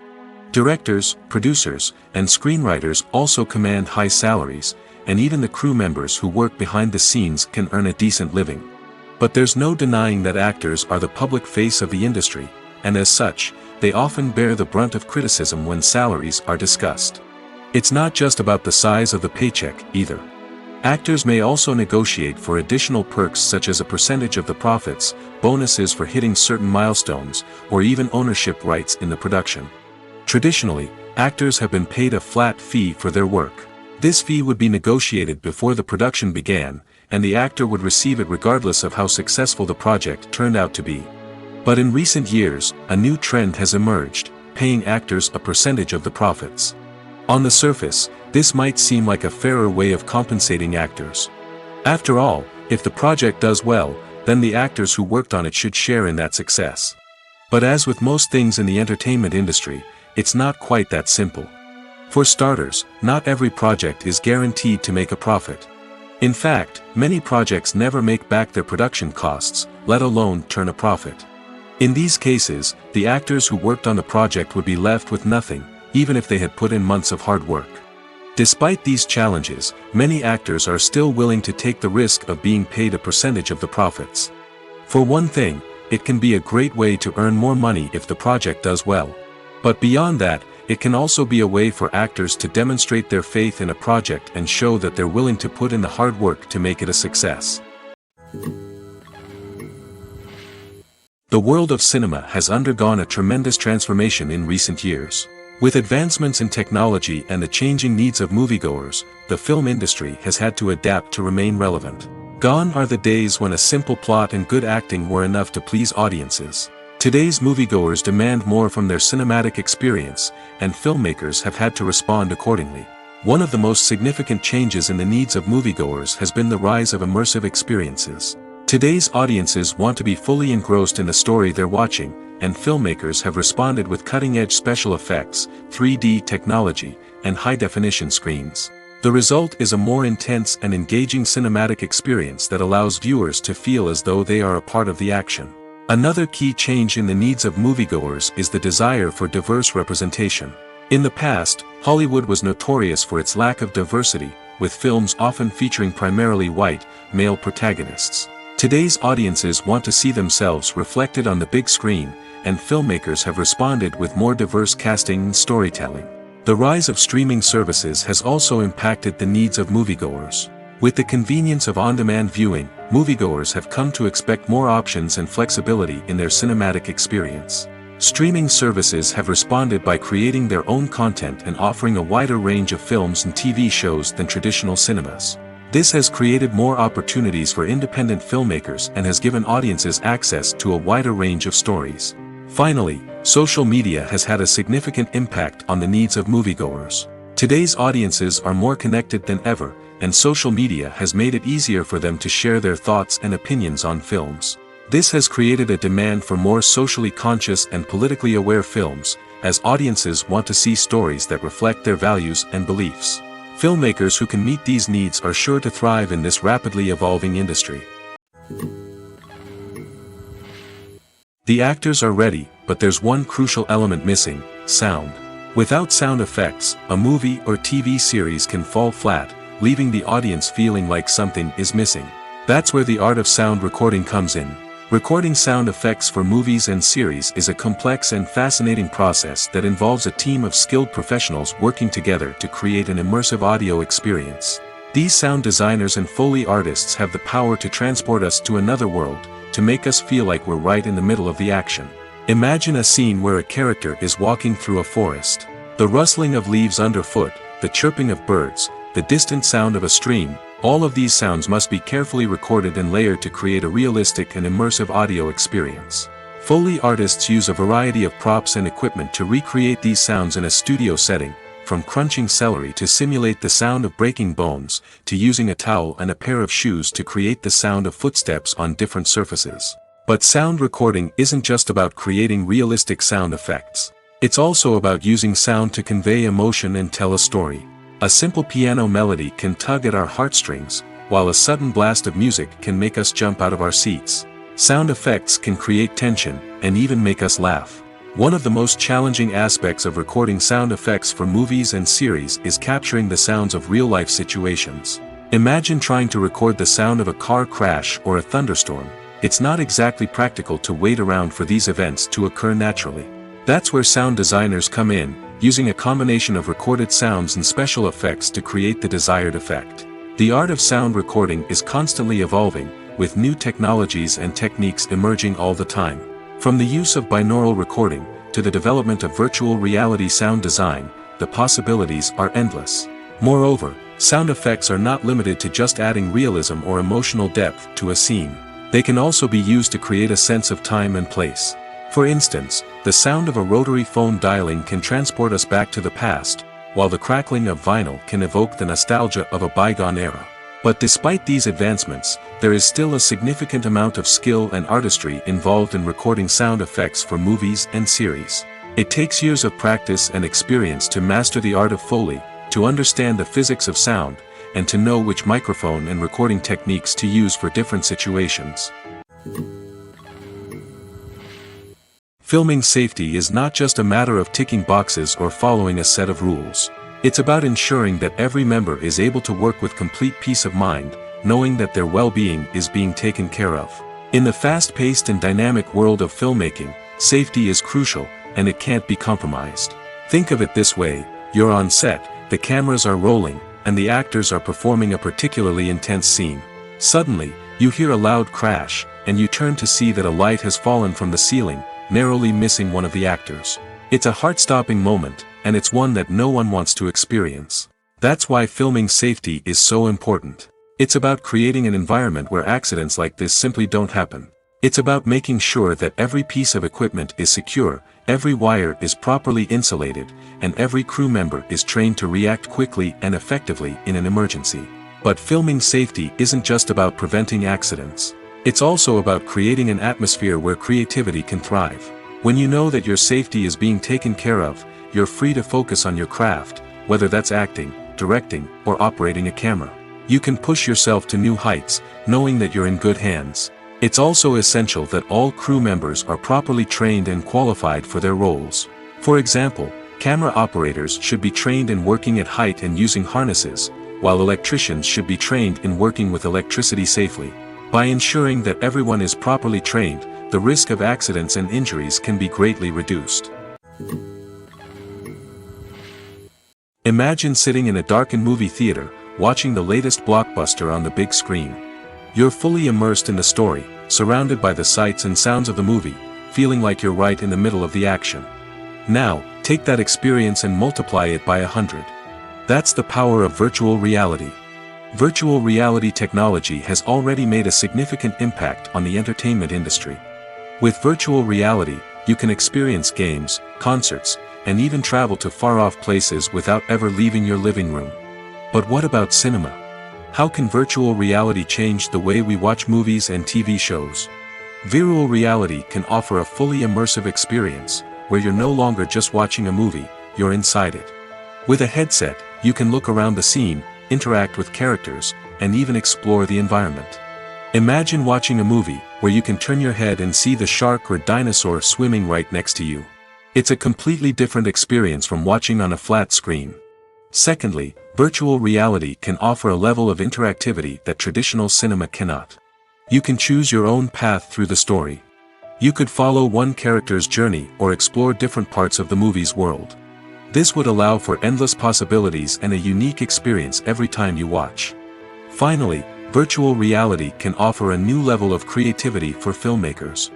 A: Directors, producers, and screenwriters also command high salaries, and even the crew members who work behind the scenes can earn a decent living. But there's no denying that actors are the public face of the industry, and as such, they often bear the brunt of criticism when salaries are discussed. It's not just about the size of the paycheck, either. Actors may also negotiate for additional perks such as a percentage of the profits, bonuses for hitting certain milestones, or even ownership rights in the production. Traditionally, actors have been paid a flat fee for their work. This fee would be negotiated before the production began, and the actor would receive it regardless of how successful the project turned out to be. But in recent years, a new trend has emerged, paying actors a percentage of the profits. On the surface, this might seem like a fairer way of compensating actors. After all, if the project does well, then the actors who worked on it should share in that success. But as with most things in the entertainment industry, it's not quite that simple. For starters, not every project is guaranteed to make a profit. In fact, many projects never make back their production costs, let alone turn a profit. In these cases, the actors who worked on the project would be left with nothing, even if they had put in months of hard work. Despite these challenges, many actors are still willing to take the risk of being paid a percentage of the profits. For one thing, it can be a great way to earn more money if the project does well. But beyond that, it can also be a way for actors to demonstrate their faith in a project and show that they're willing to put in the hard work to make it a success. The world of cinema has undergone a tremendous transformation in recent years. With advancements in technology and the changing needs of moviegoers, the film industry has had to adapt to remain relevant. Gone are the days when a simple plot and good acting were enough to please audiences. Today's moviegoers demand more from their cinematic experience, and filmmakers have had to respond accordingly. One of the most significant changes in the needs of moviegoers has been the rise of immersive experiences. Today's audiences want to be fully engrossed in the story they're watching, and filmmakers have responded with cutting-edge special effects, 3D technology, and high-definition screens. The result is a more intense and engaging cinematic experience that allows viewers to feel as though they are a part of the action. Another key change in the needs of moviegoers is the desire for diverse representation. In the past, Hollywood was notorious for its lack of diversity, with films often featuring primarily white, male protagonists. Today's audiences want to see themselves reflected on the big screen, and filmmakers have responded with more diverse casting and storytelling. The rise of streaming services has also impacted the needs of moviegoers. With the convenience of on-demand viewing, moviegoers have come to expect more options and flexibility in their cinematic experience. Streaming services have responded by creating their own content and offering a wider range of films and TV shows than traditional cinemas. This has created more opportunities for independent filmmakers and has given audiences access to a wider range of stories. Finally, social media has had a significant impact on the needs of moviegoers. Today's audiences are more connected than ever, and social media has made it easier for them to share their thoughts and opinions on films. This has created a demand for more socially conscious and politically aware films, as audiences want to see stories that reflect their values and beliefs. Filmmakers who can meet these needs are sure to thrive in this rapidly evolving industry. The actors are ready, but there's one crucial element missing: sound. Without sound effects, a movie or TV series can fall flat, leaving the audience feeling like something is missing. That's where the art of sound recording comes in. Recording sound effects for movies and series is a complex and fascinating process that involves a team of skilled professionals working together to create an immersive audio experience. These sound designers and Foley artists have the power to transport us to another world, to make us feel like we're right in the middle of the action. Imagine a scene where a character is walking through a forest. The rustling of leaves underfoot, the chirping of birds, the distant sound of a stream, all of these sounds must be carefully recorded and layered to create a realistic and immersive audio experience. Foley artists use a variety of props and equipment to recreate these sounds in a studio setting, from crunching celery to simulate the sound of breaking bones, to using a towel and a pair of shoes to create the sound of footsteps on different surfaces. But sound recording isn't just about creating realistic sound effects. It's also about using sound to convey emotion and tell a story. A simple piano melody can tug at our heartstrings, while a sudden blast of music can make us jump out of our seats. Sound effects can create tension, and even make us laugh. One of the most challenging aspects of recording sound effects for movies and series is capturing the sounds of real-life situations. Imagine trying to record the sound of a car crash or a thunderstorm. It's not exactly practical to wait around for these events to occur naturally. That's where sound designers come in, using a combination of recorded sounds and special effects to create the desired effect. The art of sound recording is constantly evolving, with new technologies and techniques emerging all the time. From the use of binaural recording, to the development of virtual reality sound design, the possibilities are endless. Moreover, sound effects are not limited to just adding realism or emotional depth to a scene. They can also be used to create a sense of time and place. For instance, the sound of a rotary phone dialing can transport us back to the past, while the crackling of vinyl can evoke the nostalgia of a bygone era. But despite these advancements, there is still a significant amount of skill and artistry involved in recording sound effects for movies and series. It takes years of practice and experience to master the art of Foley, to understand the physics of sound, and to know which microphone and recording techniques to use for different situations. Filming safety is not just a matter of ticking boxes or following a set of rules. It's about ensuring that every member is able to work with complete peace of mind, knowing that their well-being is being taken care of. In the fast-paced and dynamic world of filmmaking, safety is crucial, and it can't be compromised. Think of it this way: you're on set, the cameras are rolling, and the actors are performing a particularly intense scene. Suddenly, you hear a loud crash, and you turn to see that a light has fallen from the ceiling, narrowly missing one of the actors. It's a heart-stopping moment, and it's one that no one wants to experience. That's why filming safety is so important. It's about creating an environment where accidents like this simply don't happen. It's about making sure that every piece of equipment is secure, every wire is properly insulated, and every crew member is trained to react quickly and effectively in an emergency. But filming safety isn't just about preventing accidents. It's also about creating an atmosphere where creativity can thrive. When you know that your safety is being taken care of, you're free to focus on your craft, whether that's acting, directing, or operating a camera. You can push yourself to new heights, knowing that you're in good hands. It's also essential that all crew members are properly trained and qualified for their roles. For example, camera operators should be trained in working at height and using harnesses, while electricians should be trained in working with electricity safely. By ensuring that everyone is properly trained, the risk of accidents and injuries can be greatly reduced. Imagine sitting in a darkened movie theater, watching the latest blockbuster on the big screen. You're fully immersed in the story, surrounded by the sights and sounds of the movie, feeling like you're right in the middle of the action. Now, take that experience and multiply it by 100. That's the power of virtual reality. Virtual reality technology has already made a significant impact on the entertainment industry. With virtual reality, you can experience games, concerts, and even travel to far-off places without ever leaving your living room. But what about cinema? How can virtual reality change the way we watch movies and TV shows? Virtual reality can offer a fully immersive experience, where you're no longer just watching a movie, you're inside it. With a headset, you can look around the scene, interact with characters, and even explore the environment. Imagine watching a movie where you can turn your head and see the shark or dinosaur swimming right next to you. It's a completely different experience from watching on a flat screen. Secondly, virtual reality can offer a level of interactivity that traditional cinema cannot. You can choose your own path through the story. You could follow one character's journey or explore different parts of the movie's world. This would allow for endless possibilities and a unique experience every time you watch. Finally, virtual reality can offer a new level of creativity for filmmakers.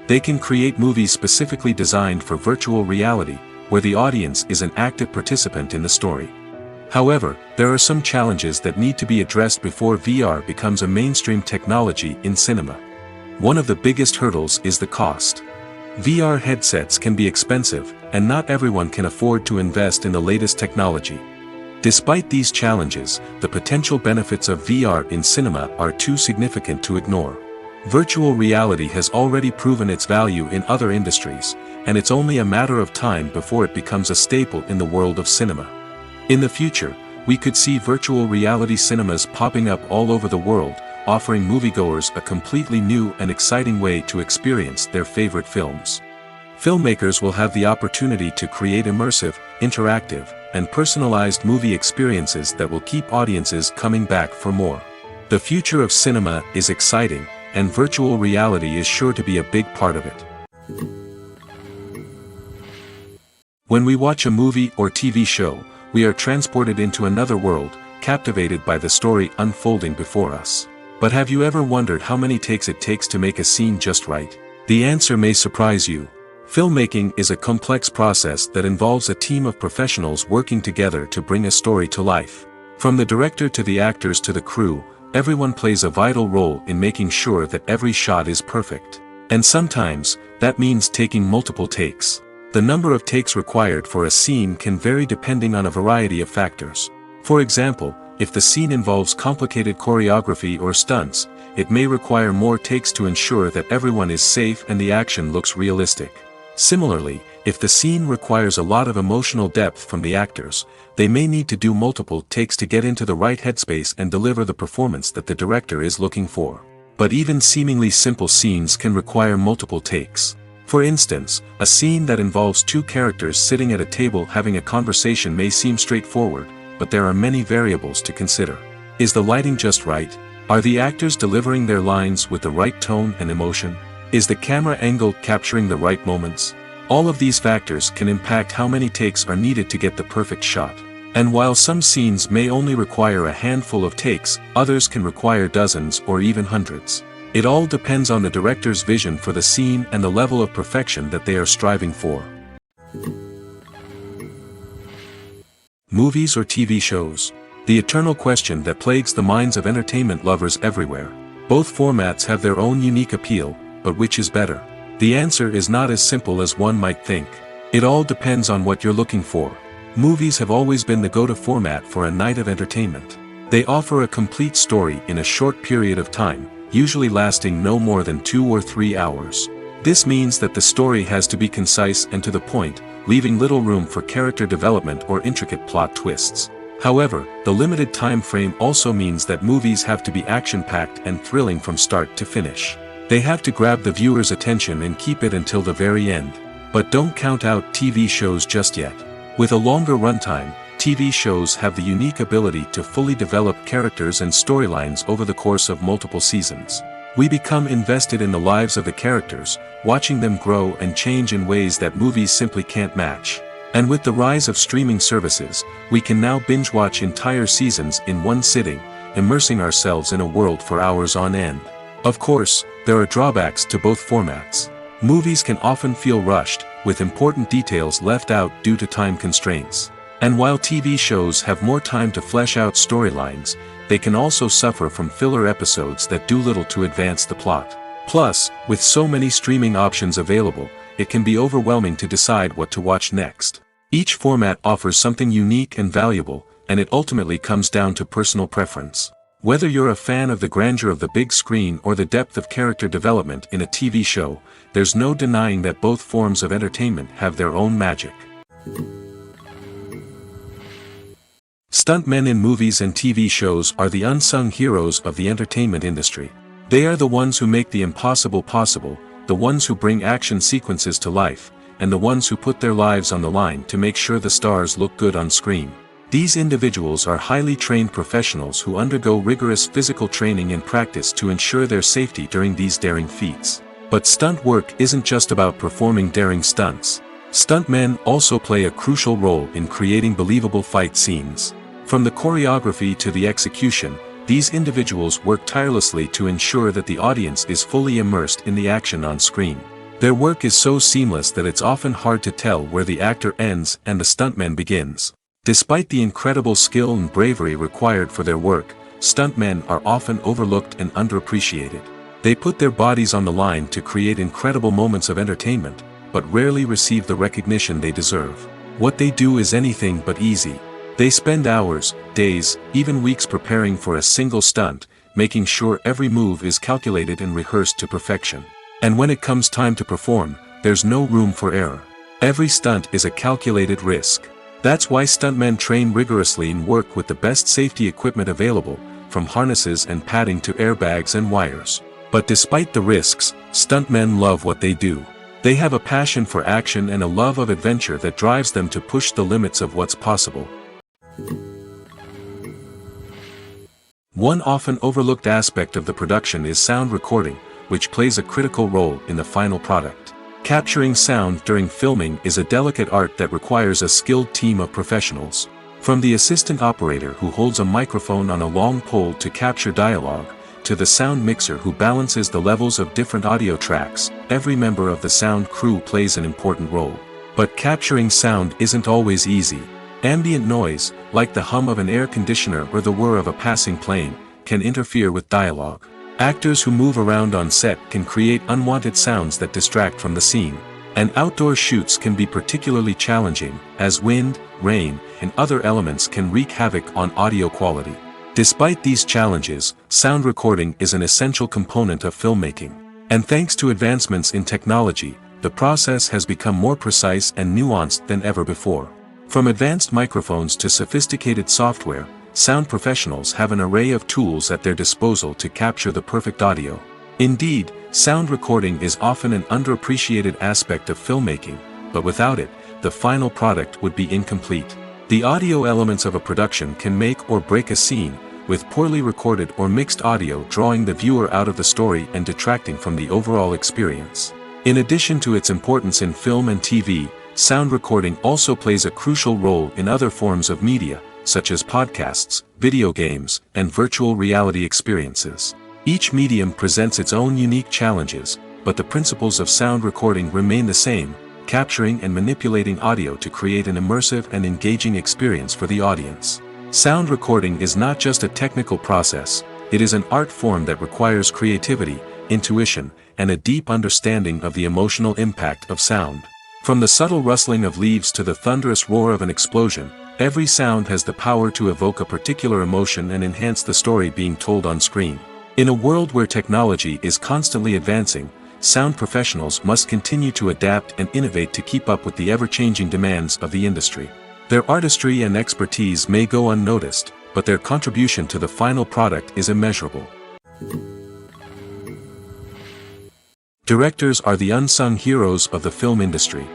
A: They can create movies specifically designed for virtual reality, where the audience is an active participant in the story. However, there are some challenges that need to be addressed before VR becomes a mainstream technology in cinema. One of the biggest hurdles is the cost. VR headsets can be expensive, and not everyone can afford to invest in the latest technology. Despite these challenges, the potential benefits of VR in cinema are too significant to ignore. Virtual reality has already proven its value in other industries, and it's only a matter of time before it becomes a staple in the world of cinema. In the future, we could see virtual reality cinemas popping up all over the world, offering moviegoers a completely new and exciting way to experience their favorite films. Filmmakers will have the opportunity to create immersive, interactive, and personalized movie experiences that will keep audiences coming back for more. The future of cinema is exciting, and virtual reality is sure to be a big part of it. When we watch a movie or TV show, we are transported into another world, captivated by the story unfolding before us. But have you ever wondered how many takes it takes to make a scene just right? The answer may surprise you. Filmmaking is a complex process that involves a team of professionals working together to bring a story to life. From the director to the actors to the crew, everyone plays a vital role in making sure that every shot is perfect. And sometimes, that means taking multiple takes. The number of takes required for a scene can vary depending on a variety of factors. For example, if the scene involves complicated choreography or stunts, it may require more takes to ensure that everyone is safe and the action looks realistic. Similarly, if the scene requires a lot of emotional depth from the actors, they may need to do multiple takes to get into the right headspace and deliver the performance that the director is looking for. But even seemingly simple scenes can require multiple takes. For instance, a scene that involves two characters sitting at a table having a conversation may seem straightforward, but there are many variables to consider. Is the lighting just right? Are the actors delivering their lines with the right tone and emotion? Is the camera angle capturing the right moments? All of these factors can impact how many takes are needed to get the perfect shot. And while some scenes may only require a handful of takes, others can require dozens or even hundreds. It all depends on the director's vision for the scene and the level of perfection that they are striving for. Movies or TV shows? The eternal question that plagues the minds of entertainment lovers everywhere. Both formats have their own unique appeal, but which is better? The answer is not as simple as one might think. It all depends on what you're looking for. Movies have always been the go-to format for a night of entertainment. They offer a complete story in a short period of time, usually lasting no more than 2 or 3 hours. This means that the story has to be concise and to the point, leaving little room for character development or intricate plot twists. However, the limited time frame also means that movies have to be action-packed and thrilling from start to finish. They have to grab the viewer's attention and keep it until the very end. But don't count out TV shows just yet. With a longer runtime, TV shows have the unique ability to fully develop characters and storylines over the course of multiple seasons. We become invested in the lives of the characters, watching them grow and change in ways that movies simply can't match. And with the rise of streaming services, we can now binge-watch entire seasons in one sitting, immersing ourselves in a world for hours on end. Of course, there are drawbacks to both formats. Movies can often feel rushed, with important details left out due to time constraints. And while TV shows have more time to flesh out storylines, they can also suffer from filler episodes that do little to advance the plot. Plus, with so many streaming options available, it can be overwhelming to decide what to watch next. Each format offers something unique and valuable, and it ultimately comes down to personal preference. Whether you're a fan of the grandeur of the big screen or the depth of character development in a TV show, there's no denying that both forms of entertainment have their own magic. Stuntmen in movies and TV shows are the unsung heroes of the entertainment industry. They are the ones who make the impossible possible, the ones who bring action sequences to life, and the ones who put their lives on the line to make sure the stars look good on screen. These individuals are highly trained professionals who undergo rigorous physical training and practice to ensure their safety during these daring feats. But stunt work isn't just about performing daring stunts. Stuntmen also play a crucial role in creating believable fight scenes. From the choreography to the execution, these individuals work tirelessly to ensure that the audience is fully immersed in the action on screen. Their work is so seamless that it's often hard to tell where the actor ends and the stuntman begins. Despite the incredible skill and bravery required for their work, stuntmen are often overlooked and underappreciated. They put their bodies on the line to create incredible moments of entertainment, but rarely receive the recognition they deserve. What they do is anything but easy. They spend hours, days, even weeks preparing for a single stunt, making sure every move is calculated and rehearsed to perfection. And when it comes time to perform, there's no room for error. Every stunt is a calculated risk. That's why stuntmen train rigorously and work with the best safety equipment available, from harnesses and padding to airbags and wires. But despite the risks, stuntmen love what they do. They have a passion for action and a love of adventure that drives them to push the limits of what's possible. One often overlooked aspect of the production is sound recording, which plays a critical role in the final product. Capturing sound during filming is a delicate art that requires a skilled team of professionals. From the assistant operator who holds a microphone on a long pole to capture dialogue, to the sound mixer who balances the levels of different audio tracks, every member of the sound crew plays an important role. But capturing sound isn't always easy. Ambient noise, like the hum of an air conditioner or the whir of a passing plane, can interfere with dialogue. Actors who move around on set can create unwanted sounds that distract from the scene. And outdoor shoots can be particularly challenging, as wind, rain, and other elements can wreak havoc on audio quality. Despite these challenges, sound recording is an essential component of filmmaking. And thanks to advancements in technology, the process has become more precise and nuanced than ever before. From advanced microphones to sophisticated software, sound professionals have an array of tools at their disposal to capture the perfect audio. Indeed, sound recording is often an underappreciated aspect of filmmaking, but without it, the final product would be incomplete. The audio elements of a production can make or break a scene, with poorly recorded or mixed audio drawing the viewer out of the story and detracting from the overall experience. In addition to its importance in film and TV, sound recording also plays a crucial role in other forms of media, such as podcasts, video games, and virtual reality experiences. Each medium presents its own unique challenges, but the principles of sound recording remain the same, capturing and manipulating audio to create an immersive and engaging experience for the audience. Sound recording is not just a technical process, it is an art form that requires creativity, intuition, and a deep understanding of the emotional impact of sound. From the subtle rustling of leaves to the thunderous roar of an explosion, every sound has the power to evoke a particular emotion and enhance the story being told on screen. In a world where technology is constantly advancing, sound professionals must continue to adapt and innovate to keep up with the ever-changing demands of the industry. Their artistry and expertise may go unnoticed, but their contribution to the final product is immeasurable. Directors are the unsung heroes of the film industry.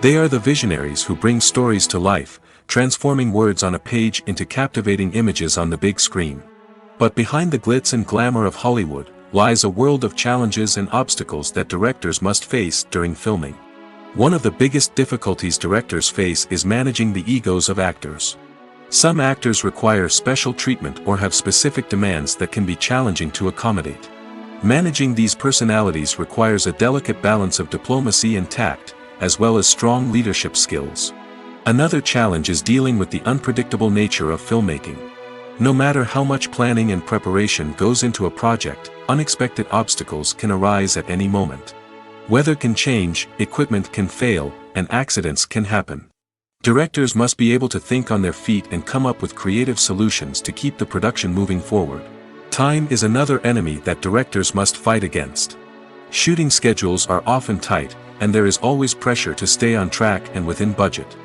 A: They are the visionaries who bring stories to life, transforming words on a page into captivating images on the big screen. But behind the glitz and glamour of Hollywood, lies a world of challenges and obstacles that directors must face during filming. One of the biggest difficulties directors face is managing the egos of actors. Some actors require special treatment or have specific demands that can be challenging to accommodate. Managing these personalities requires a delicate balance of diplomacy and tact, as well as strong leadership skills. Another challenge is dealing with the unpredictable nature of filmmaking. No matter how much planning and preparation goes into a project, unexpected obstacles can arise at any moment. Weather can change, equipment can fail, and accidents can happen. Directors must be able to think on their feet and come up with creative solutions to keep the production moving forward. Time is another enemy that directors must fight against. Shooting schedules are often tight, and there is always pressure to stay on track and within budget.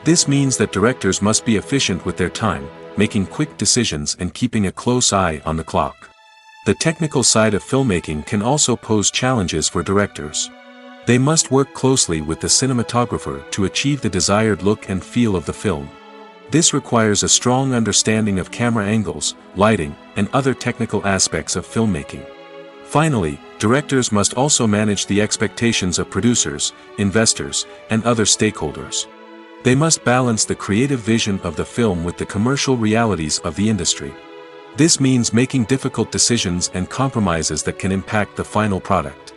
A: This means that directors must be efficient with their time, making quick decisions and keeping a close eye on the clock. The technical side of filmmaking can also pose challenges for directors. They must work closely with the cinematographer to achieve the desired look and feel of the film. This requires a strong understanding of camera angles, lighting, and other technical aspects of filmmaking. Finally, directors must also manage the expectations of producers, investors, and other stakeholders. They must balance the creative vision of the film with the commercial realities of the industry. This means making difficult decisions and compromises that can impact the final product.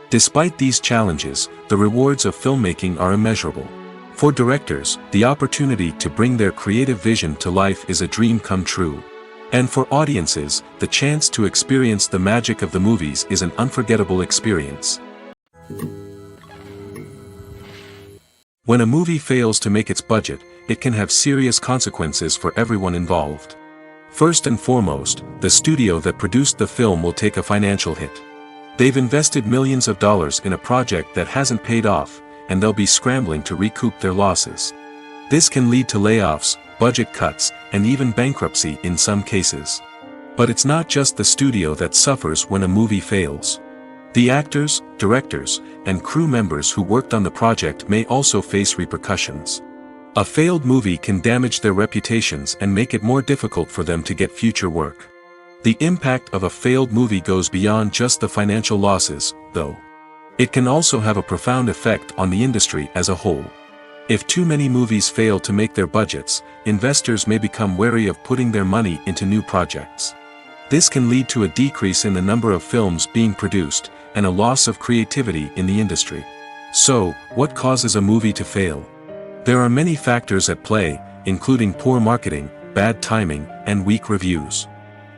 A: Despite these challenges, the rewards of filmmaking are immeasurable. For directors, the opportunity to bring their creative vision to life is a dream come true. And for audiences, the chance to experience the magic of the movies is an unforgettable experience. When a movie fails to make its budget, it can have serious consequences for everyone involved. First and foremost, the studio that produced the film will take a financial hit. They've invested millions of dollars in a project that hasn't paid off, and they'll be scrambling to recoup their losses. This can lead to layoffs, budget cuts, and even bankruptcy in some cases. But it's not just the studio that suffers when a movie fails. The actors, directors, and crew members who worked on the project may also face repercussions. A failed movie can damage their reputations and make it more difficult for them to get future work. The impact of a failed movie goes beyond just the financial losses, though. It can also have a profound effect on the industry as a whole. If too many movies fail to make their budgets, investors may become wary of putting their money into new projects. This can lead to a decrease in the number of films being produced, and a loss of creativity in the industry. So, what causes a movie to fail? There are many factors at play, including poor marketing, bad timing, and weak reviews.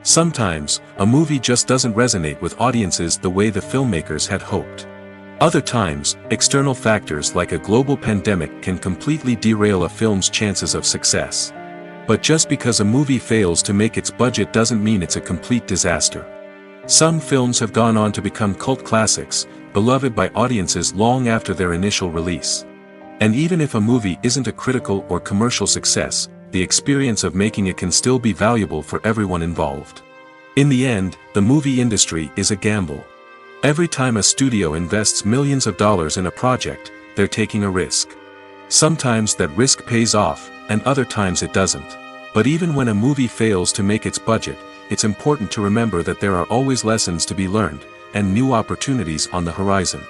A: Sometimes, a movie just doesn't resonate with audiences the way the filmmakers had hoped. Other times, external factors like a global pandemic can completely derail a film's chances of success. But just because a movie fails to make its budget doesn't mean it's a complete disaster. Some films have gone on to become cult classics, beloved by audiences long after their initial release. And even if a movie isn't a critical or commercial success, the experience of making it can still be valuable for everyone involved. In the end, the movie industry is a gamble. Every time a studio invests millions of dollars in a project, they're taking a risk. Sometimes that risk pays off, and other times it doesn't. But even when a movie fails to make its budget, it's important to remember that there are always lessons to be learned, and new opportunities on the horizon.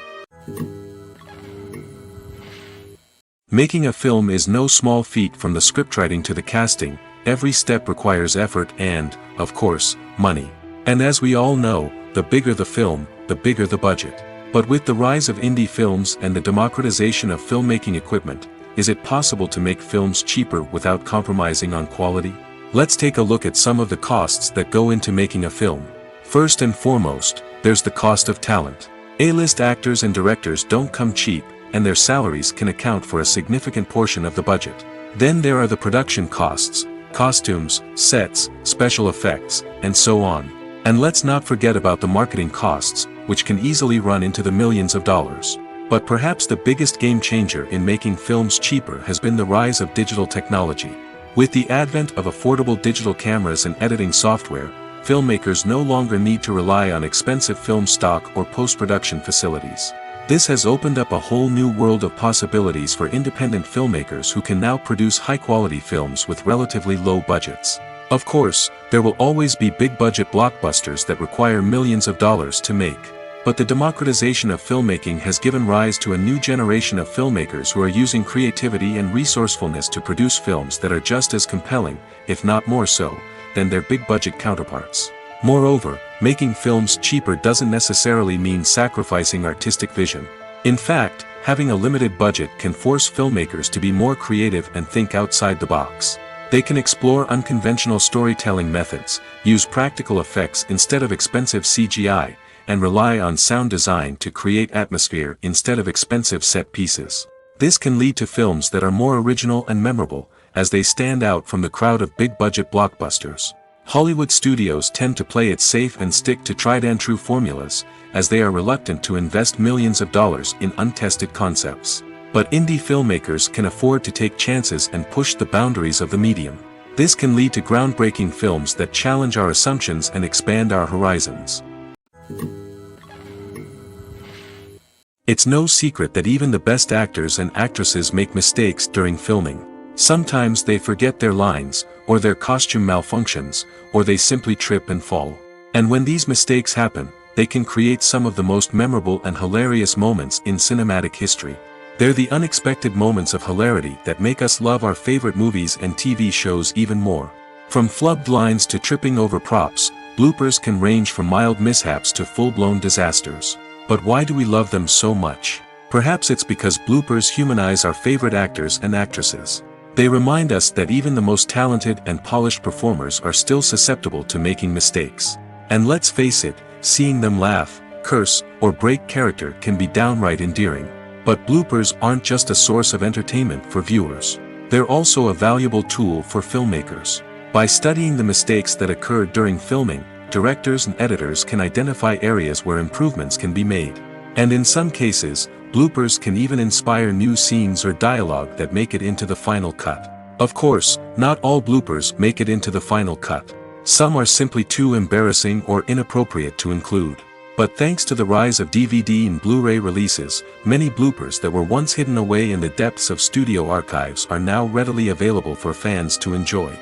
A: Making a film is no small feat. From the scriptwriting to the casting, every step requires effort and, of course, money. And as we all know, the bigger the film, the bigger the budget. But with the rise of indie films and the democratization of filmmaking equipment, is it possible to make films cheaper without compromising on quality? Let's take a look at some of the costs that go into making a film. First and foremost, there's the cost of talent. A-list actors and directors don't come cheap, and their salaries can account for a significant portion of the budget. Then there are the production costs, costumes, sets, special effects, and so on. And let's not forget about the marketing costs, which can easily run into the millions of dollars. But perhaps the biggest game changer in making films cheaper has been the rise of digital technology. With the advent of affordable digital cameras and editing software, filmmakers no longer need to rely on expensive film stock or post-production facilities. This has opened up a whole new world of possibilities for independent filmmakers who can now produce high-quality films with relatively low budgets. Of course, there will always be big-budget blockbusters that require millions of dollars to make. But the democratization of filmmaking has given rise to a new generation of filmmakers who are using creativity and resourcefulness to produce films that are just as compelling, if not more so, than their big-budget counterparts. Moreover, making films cheaper doesn't necessarily mean sacrificing artistic vision. In fact, having a limited budget can force filmmakers to be more creative and think outside the box. They can explore unconventional storytelling methods, use practical effects instead of expensive CGI, and rely on sound design to create atmosphere instead of expensive set pieces. This can lead to films that are more original and memorable, as they stand out from the crowd of big-budget blockbusters. Hollywood studios tend to play it safe and stick to tried-and-true formulas, as they are reluctant to invest millions of dollars in untested concepts. But indie filmmakers can afford to take chances and push the boundaries of the medium. This can lead to groundbreaking films that challenge our assumptions and expand our horizons. It's no secret that even the best actors and actresses make mistakes during filming. Sometimes they forget their lines, or their costume malfunctions, or they simply trip and fall. And when these mistakes happen, they can create some of the most memorable and hilarious moments in cinematic history. They're the unexpected moments of hilarity that make us love our favorite movies and TV shows even more. From flubbed lines to tripping over props, bloopers can range from mild mishaps to full-blown disasters. But why do we love them so much? Perhaps it's because bloopers humanize our favorite actors and actresses. They remind us that even the most talented and polished performers are still susceptible to making mistakes. And let's face it, seeing them laugh, curse, or break character can be downright endearing. But bloopers aren't just a source of entertainment for viewers. They're also a valuable tool for filmmakers. By studying the mistakes that occurred during filming, directors and editors can identify areas where improvements can be made. And in some cases, bloopers can even inspire new scenes or dialogue that make it into the final cut. Of course, not all bloopers make it into the final cut. Some are simply too embarrassing or inappropriate to include. But thanks to the rise of DVD and Blu-ray releases, many bloopers that were once hidden away in the depths of studio archives are now readily available for fans to enjoy.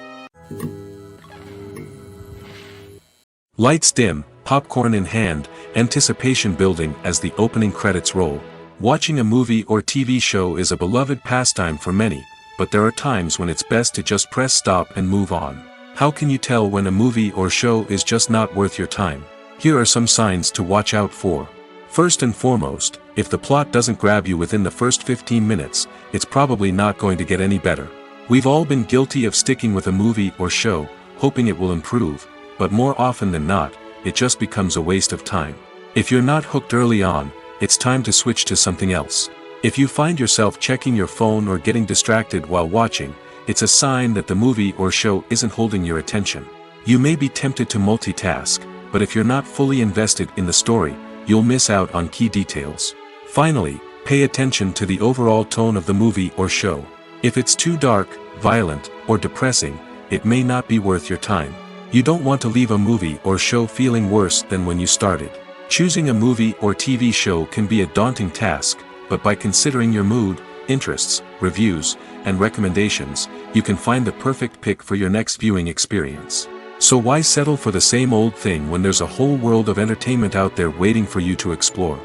A: Lights dim, popcorn in hand, anticipation building as the opening credits roll. Watching a movie or TV show is a beloved pastime for many, but there are times when it's best to just press stop and move on. How can you tell when a movie or show is just not worth your time? Here are some signs to watch out for. First and foremost, if the plot doesn't grab you within the first 15 minutes, it's probably not going to get any better. We've all been guilty of sticking with a movie or show, hoping it will improve, but more often than not, it just becomes a waste of time. If you're not hooked early on, it's time to switch to something else. If you find yourself checking your phone or getting distracted while watching, it's a sign that the movie or show isn't holding your attention. You may be tempted to multitask, but if you're not fully invested in the story, you'll miss out on key details. Finally, pay attention to the overall tone of the movie or show. If it's too dark, violent, or depressing, it may not be worth your time. You don't want to leave a movie or show feeling worse than when you started. Choosing a movie or TV show can be a daunting task, but by considering your mood, interests, reviews, and recommendations, you can find the perfect pick for your next viewing experience. So why settle for the same old thing when there's a whole world of entertainment out there waiting for you to explore?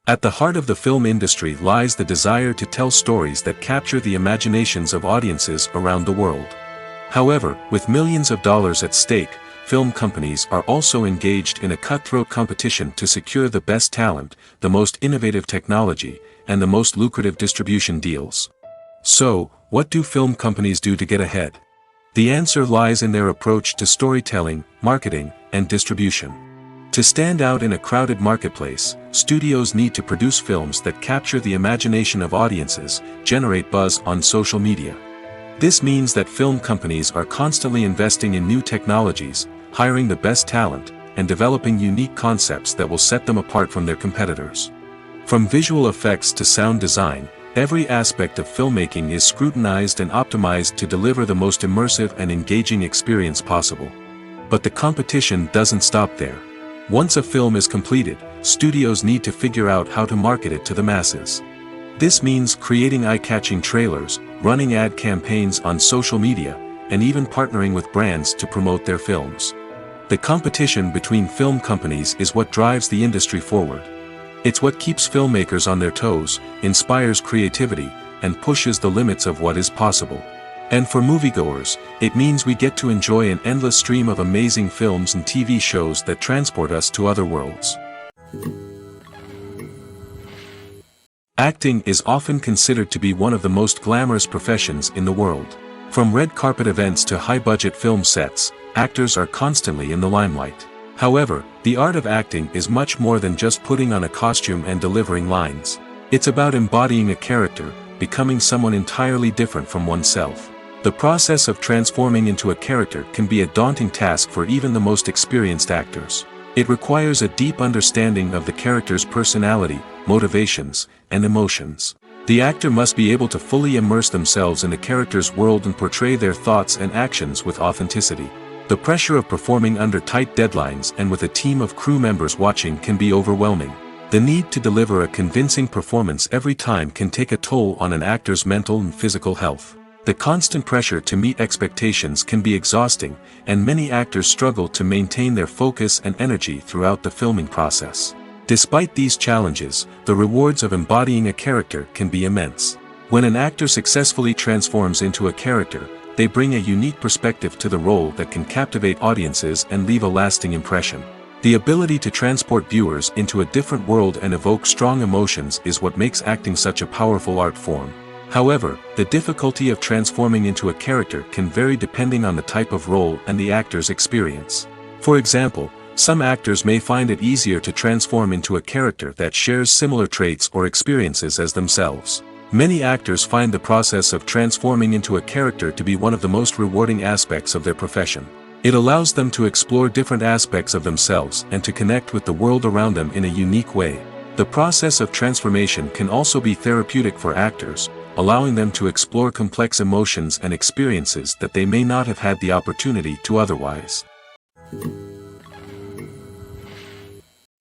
A: At the heart of the film industry lies the desire to tell stories that capture the imaginations of audiences around the world. However, with millions of dollars at stake, film companies are also engaged in a cutthroat competition to secure the best talent, the most innovative technology, and the most lucrative distribution deals. So, what do film companies do to get ahead? The answer lies in their approach to storytelling, marketing, and distribution. To stand out in a crowded marketplace, studios need to produce films that capture the imagination of audiences, generate buzz on social media. This means that film companies are constantly investing in new technologies, hiring the best talent, and developing unique concepts that will set them apart from their competitors. From visual effects to sound design, every aspect of filmmaking is scrutinized and optimized to deliver the most immersive and engaging experience possible. But the competition doesn't stop there. Once a film is completed, studios need to figure out how to market it to the masses. This means creating eye-catching trailers, running ad campaigns on social media, and even partnering with brands to promote their films. The competition between film companies is what drives the industry forward. It's what keeps filmmakers on their toes, inspires creativity, and pushes the limits of what is possible. And for moviegoers, it means we get to enjoy an endless stream of amazing films and TV shows that transport us to other worlds. Acting is often considered to be one of the most glamorous professions in the world. From red carpet events to high-budget film sets, actors are constantly in the limelight. However, the art of acting is much more than just putting on a costume and delivering lines. It's about embodying a character, becoming someone entirely different from oneself. The process of transforming into a character can be a daunting task for even the most experienced actors. It requires a deep understanding of the character's personality, motivations, and emotions. The actor must be able to fully immerse themselves in the character's world and portray their thoughts and actions with authenticity. The pressure of performing under tight deadlines and with a team of crew members watching can be overwhelming. The need to deliver a convincing performance every time can take a toll on an actor's mental and physical health. The constant pressure to meet expectations can be exhausting, and many actors struggle to maintain their focus and energy throughout the filming process. Despite these challenges, the rewards of embodying a character can be immense. When an actor successfully transforms into a character, they bring a unique perspective to the role that can captivate audiences and leave a lasting impression. The ability to transport viewers into a different world and evoke strong emotions is what makes acting such a powerful art form. However, the difficulty of transforming into a character can vary depending on the type of role and the actor's experience. For example, some actors may find it easier to transform into a character that shares similar traits or experiences as themselves. Many actors find the process of transforming into a character to be one of the most rewarding aspects of their profession. It allows them to explore different aspects of themselves and to connect with the world around them in a unique way. The process of transformation can also be therapeutic for actors, allowing them to explore complex emotions and experiences that they may not have had the opportunity to otherwise.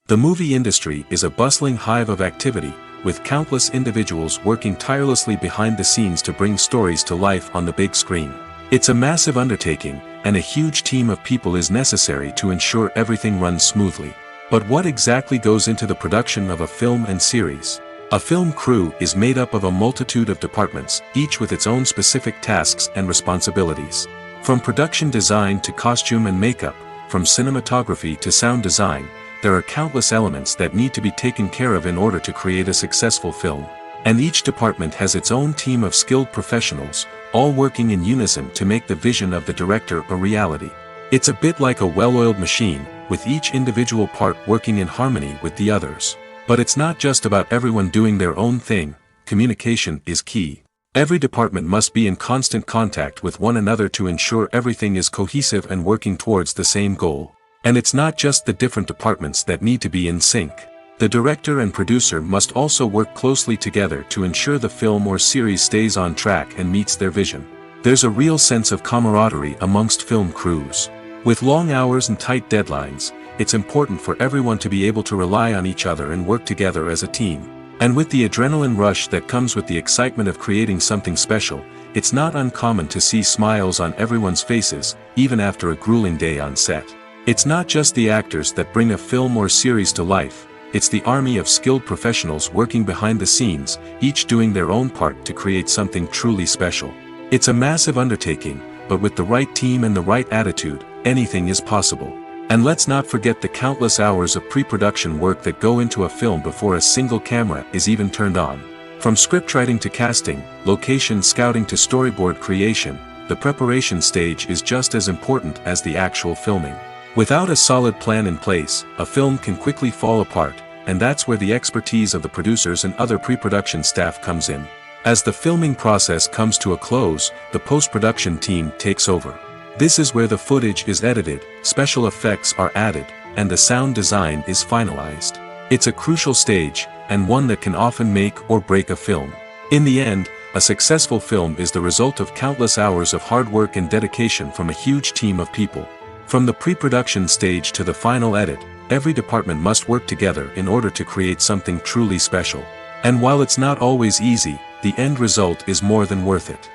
A: The movie industry is a bustling hive of activity, with countless individuals working tirelessly behind the scenes to bring stories to life on the big screen. It's a massive undertaking, and a huge team of people is necessary to ensure everything runs smoothly. But what exactly goes into the production of a film and series? A film crew is made up of a multitude of departments, each with its own specific tasks and responsibilities. From production design to costume and makeup, from cinematography to sound design, there are countless elements that need to be taken care of in order to create a successful film. And each department has its own team of skilled professionals, all working in unison to make the vision of the director a reality. It's a bit like a well-oiled machine, with each individual part working in harmony with the others. But it's not just about everyone doing their own thing. Communication is key. Every department must be in constant contact with one another to ensure everything is cohesive and working towards the same goal. And it's not just the different departments that need to be in sync. The director and producer must also work closely together to ensure the film or series stays on track and meets their vision. There's a real sense of camaraderie amongst film crews. With long hours and tight deadlines, it's important for everyone to be able to rely on each other and work together as a team. And with the adrenaline rush that comes with the excitement of creating something special, it's not uncommon to see smiles on everyone's faces, even after a grueling day on set. It's not just the actors that bring a film or series to life. It's the army of skilled professionals working behind the scenes, each doing their own part to create something truly special. It's a massive undertaking, but with the right team and the right attitude, anything is possible. And let's not forget the countless hours of pre-production work that go into a film before a single camera is even turned on. From scriptwriting to casting, location scouting to storyboard creation, the preparation stage is just as important as the actual filming. Without a solid plan in place, a film can quickly fall apart, and that's where the expertise of the producers and other pre-production staff comes in. As the filming process comes to a close, the post-production team takes over. This is where the footage is edited, special effects are added, and the sound design is finalized. It's a crucial stage, and one that can often make or break a film. In the end, a successful film is the result of countless hours of hard work and dedication from a huge team of people. From the pre-production stage to the final edit, every department must work together in order to create something truly special. And while it's not always easy, the end result is more than worth it.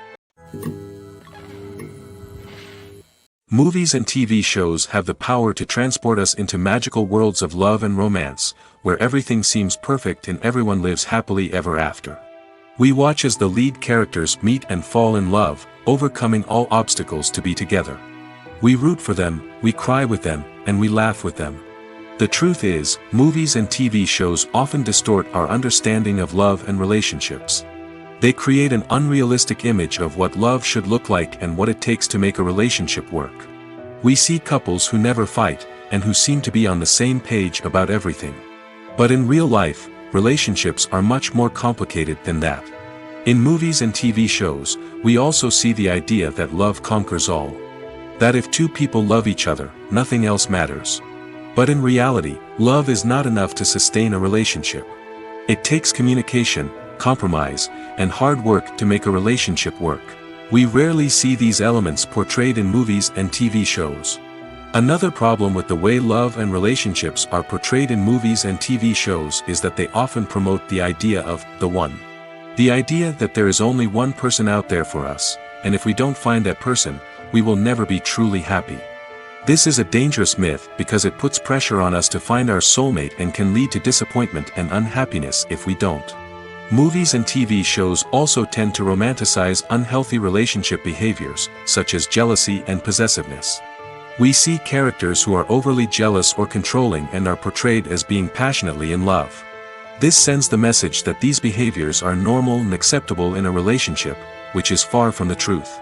A: Movies and TV shows have the power to transport us into magical worlds of love and romance, where everything seems perfect and everyone lives happily ever after. We watch as the lead characters meet and fall in love, overcoming all obstacles to be together. We root for them, we cry with them, and we laugh with them. The truth is, movies and TV shows often distort our understanding of love and relationships. They create an unrealistic image of what love should look like and what it takes to make a relationship work. We see couples who never fight, and who seem to be on the same page about everything. But in real life, relationships are much more complicated than that. In movies and TV shows, we also see the idea that love conquers all. That if two people love each other, nothing else matters. But in reality, love is not enough to sustain a relationship. It takes communication, compromise, and hard work to make a relationship work. We rarely see these elements portrayed in movies and TV shows. Another problem with the way love and relationships are portrayed in movies and TV shows is that they often promote the idea of the one. The idea that there is only one person out there for us, and if we don't find that person, we will never be truly happy. This is a dangerous myth because it puts pressure on us to find our soulmate and can lead to disappointment and unhappiness if we don't. Movies and TV shows also tend to romanticize unhealthy relationship behaviors, such as jealousy and possessiveness. We see characters who are overly jealous or controlling and are portrayed as being passionately in love. This sends the message that these behaviors are normal and acceptable in a relationship, which is far from the truth.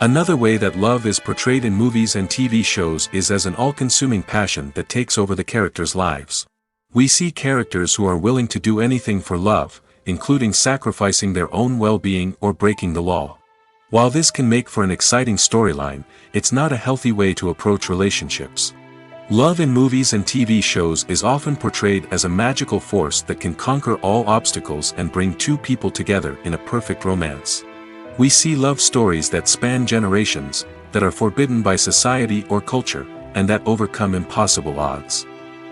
A: Another way that love is portrayed in movies and TV shows is as an all-consuming passion that takes over the characters' lives. We see characters who are willing to do anything for love, including sacrificing their own well-being or breaking the law. While this can make for an exciting storyline, it's not a healthy way to approach relationships. Love in movies and TV shows is often portrayed as a magical force that can conquer all obstacles and bring two people together in a perfect romance. We see love stories that span generations, that are forbidden by society or culture, and that overcome impossible odds.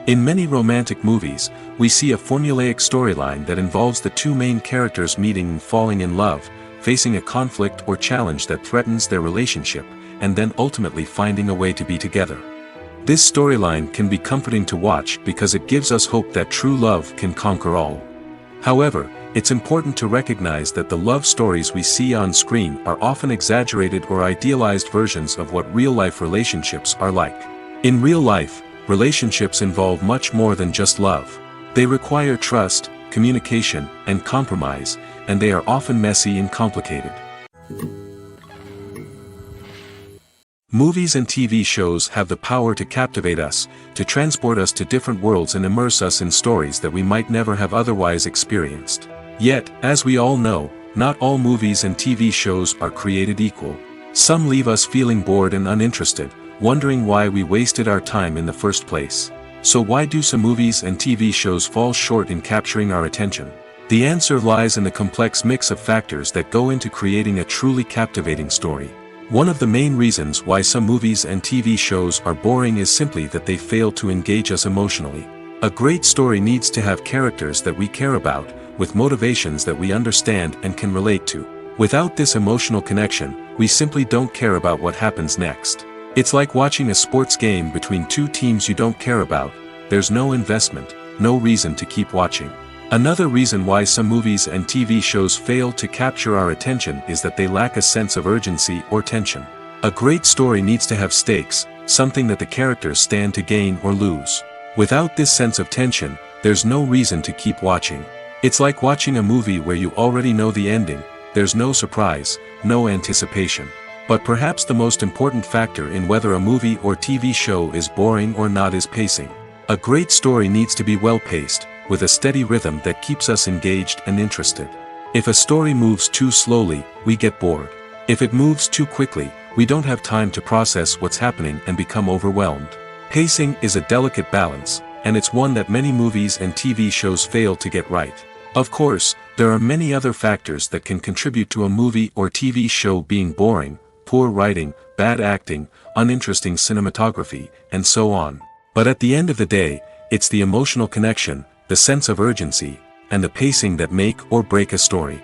A: In many romantic movies, we see a formulaic storyline that involves the two main characters meeting and falling in love, facing a conflict or challenge that threatens their relationship, and then ultimately finding a way to be together. This storyline can be comforting to watch because it gives us hope that true love can conquer all. However, it's important to recognize that the love stories we see on screen are often exaggerated or idealized versions of what real-life relationships are like. In real life, relationships involve much more than just love. They require trust, communication, and compromise, and they are often messy and complicated. Movies and TV shows have the power to captivate us, to transport us to different worlds and immerse us in stories that we might never have otherwise experienced. Yet, as we all know, not all movies and TV shows are created equal. Some leave us feeling bored and uninterested, wondering why we wasted our time in the first place. So why do some movies and TV shows fall short in capturing our attention? The answer lies in the complex mix of factors that go into creating a truly captivating story. One of the main reasons why some movies and TV shows are boring is simply that they fail to engage us emotionally. A great story needs to have characters that we care about, with motivations that we understand and can relate to. Without this emotional connection, we simply don't care about what happens next. It's like watching a sports game between two teams you don't care about. There's no investment, no reason to keep watching. Another reason why some movies and TV shows fail to capture our attention is that they lack a sense of urgency or tension. A great story needs to have stakes, something that the characters stand to gain or lose. Without this sense of tension, there's no reason to keep watching. It's like watching a movie where you already know the ending. There's no surprise, no anticipation. But perhaps the most important factor in whether a movie or TV show is boring or not is pacing. A great story needs to be well-paced, with a steady rhythm that keeps us engaged and interested. If a story moves too slowly, we get bored. If it moves too quickly, we don't have time to process what's happening and become overwhelmed. Pacing is a delicate balance, and it's one that many movies and TV shows fail to get right. Of course, there are many other factors that can contribute to a movie or TV show being boring: poor writing, bad acting, uninteresting cinematography, and so on. But at the end of the day, it's the emotional connection, the sense of urgency, and the pacing that make or break a story.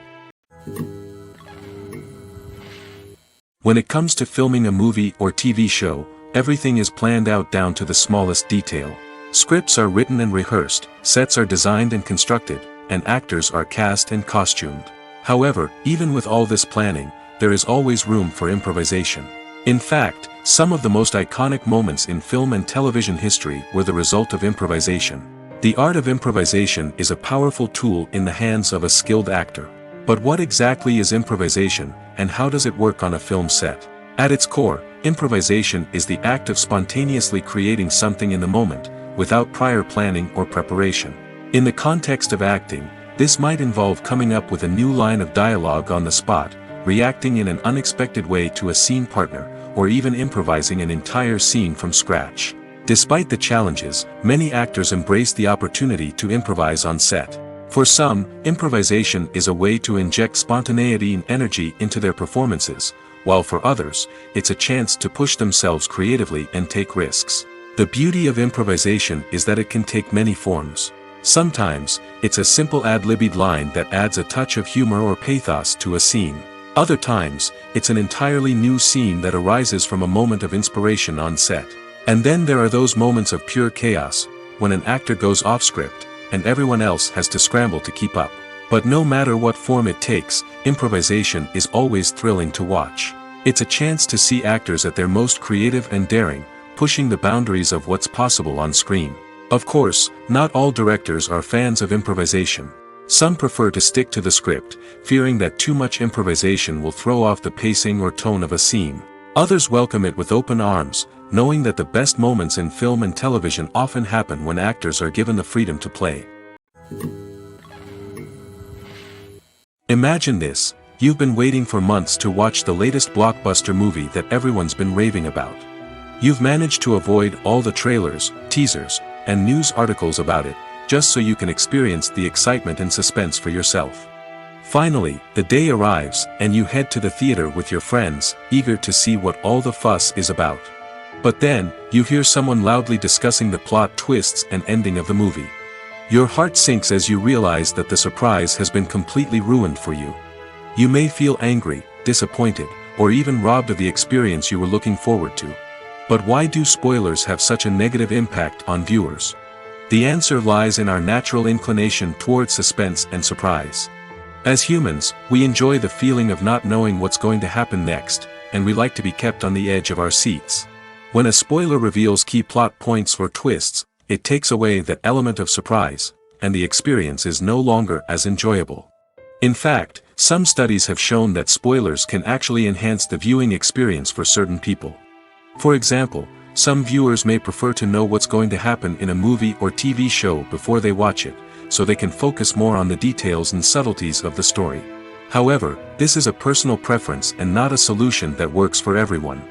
A: When it comes to filming a movie or TV show, everything is planned out down to the smallest detail. Scripts are written and rehearsed, sets are designed and constructed, and actors are cast and costumed. However, even with all this planning, there is always room for improvisation. In fact, some of the most iconic moments in film and television history were the result of improvisation. The art of improvisation is a powerful tool in the hands of a skilled actor. But what exactly is improvisation, and how does it work on a film set? At its core, improvisation is the act of spontaneously creating something in the moment, without prior planning or preparation. In the context of acting, this might involve coming up with a new line of dialogue on the spot, reacting in an unexpected way to a scene partner, or even improvising an entire scene from scratch. Despite the challenges, many actors embrace the opportunity to improvise on set. For some, improvisation is a way to inject spontaneity and energy into their performances, while for others, it's a chance to push themselves creatively and take risks. The beauty of improvisation is that it can take many forms. Sometimes, it's a simple ad-libbed line that adds a touch of humor or pathos to a scene. Other times, it's an entirely new scene that arises from a moment of inspiration on set. And then there are those moments of pure chaos, when an actor goes off script, and everyone else has to scramble to keep up. But no matter what form it takes, improvisation is always thrilling to watch. It's a chance to see actors at their most creative and daring, pushing the boundaries of what's possible on screen. Of course, not all directors are fans of improvisation. Some prefer to stick to the script, fearing that too much improvisation will throw off the pacing or tone of a scene. Others welcome it with open arms, knowing that the best moments in film and television often happen when actors are given the freedom to play. Imagine this: you've been waiting for months to watch the latest blockbuster movie that everyone's been raving about. You've managed to avoid all the trailers, teasers, and news articles about it, just so you can experience the excitement and suspense for yourself. Finally, the day arrives, and you head to the theater with your friends, eager to see what all the fuss is about. But then, you hear someone loudly discussing the plot twists and ending of the movie. Your heart sinks as you realize that the surprise has been completely ruined for you. You may feel angry, disappointed, or even robbed of the experience you were looking forward to. But why do spoilers have such a negative impact on viewers? The answer lies in our natural inclination towards suspense and surprise. As humans, we enjoy the feeling of not knowing what's going to happen next, and we like to be kept on the edge of our seats. When a spoiler reveals key plot points or twists, it takes away that element of surprise, and the experience is no longer as enjoyable. In fact, some studies have shown that spoilers can actually enhance the viewing experience for certain people. For example, some viewers may prefer to know what's going to happen in a movie or TV show before they watch it, so they can focus more on the details and subtleties of the story. However, this is a personal preference and not a solution that works for everyone.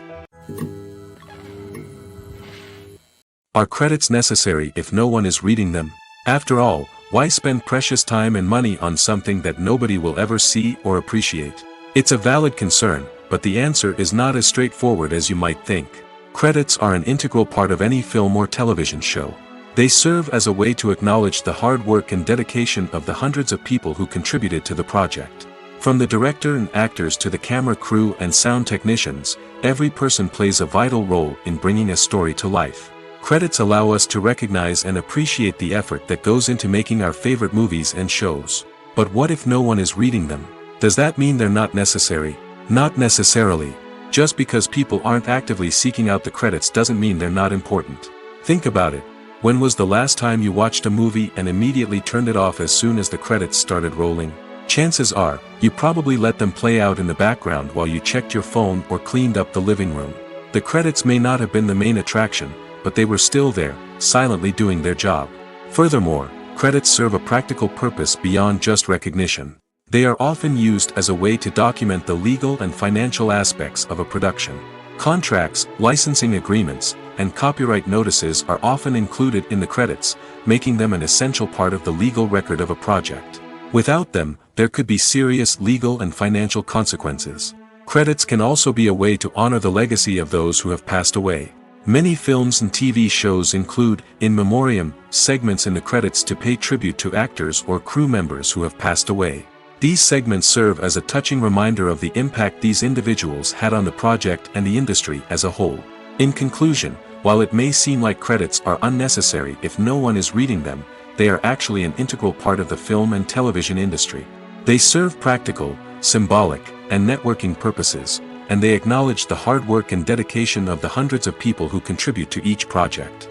A: Are credits necessary if no one is reading them? After all, why spend precious time and money on something that nobody will ever see or appreciate? It's a valid concern, but the answer is not as straightforward as you might think. Credits are an integral part of any film or television show. They serve as a way to acknowledge the hard work and dedication of the hundreds of people who contributed to the project. From the director and actors to the camera crew and sound technicians, every person plays a vital role in bringing a story to life. Credits allow us to recognize and appreciate the effort that goes into making our favorite movies and shows. But what if no one is reading them? Does that mean they're not necessary? Not necessarily. Just because people aren't actively seeking out the credits doesn't mean they're not important. Think about it. When was the last time you watched a movie and immediately turned it off as soon as the credits started rolling? Chances are, you probably let them play out in the background while you checked your phone or cleaned up the living room. The credits may not have been the main attraction, but they were still there, silently doing their job. Furthermore, credits serve a practical purpose beyond just recognition. They are often used as a way to document the legal and financial aspects of a production. Contracts, licensing agreements, and copyright notices are often included in the credits, making them an essential part of the legal record of a project. Without them, there could be serious legal and financial consequences. Credits can also be a way to honor the legacy of those who have passed away. Many films and TV shows include, in memoriam, segments in the credits to pay tribute to actors or crew members who have passed away. These segments serve as a touching reminder of the impact these individuals had on the project and the industry as a whole. In conclusion, while it may seem like credits are unnecessary if no one is reading them, they are actually an integral part of the film and television industry. They serve practical, symbolic, and networking purposes, and they acknowledge the hard work and dedication of the hundreds of people who contribute to each project.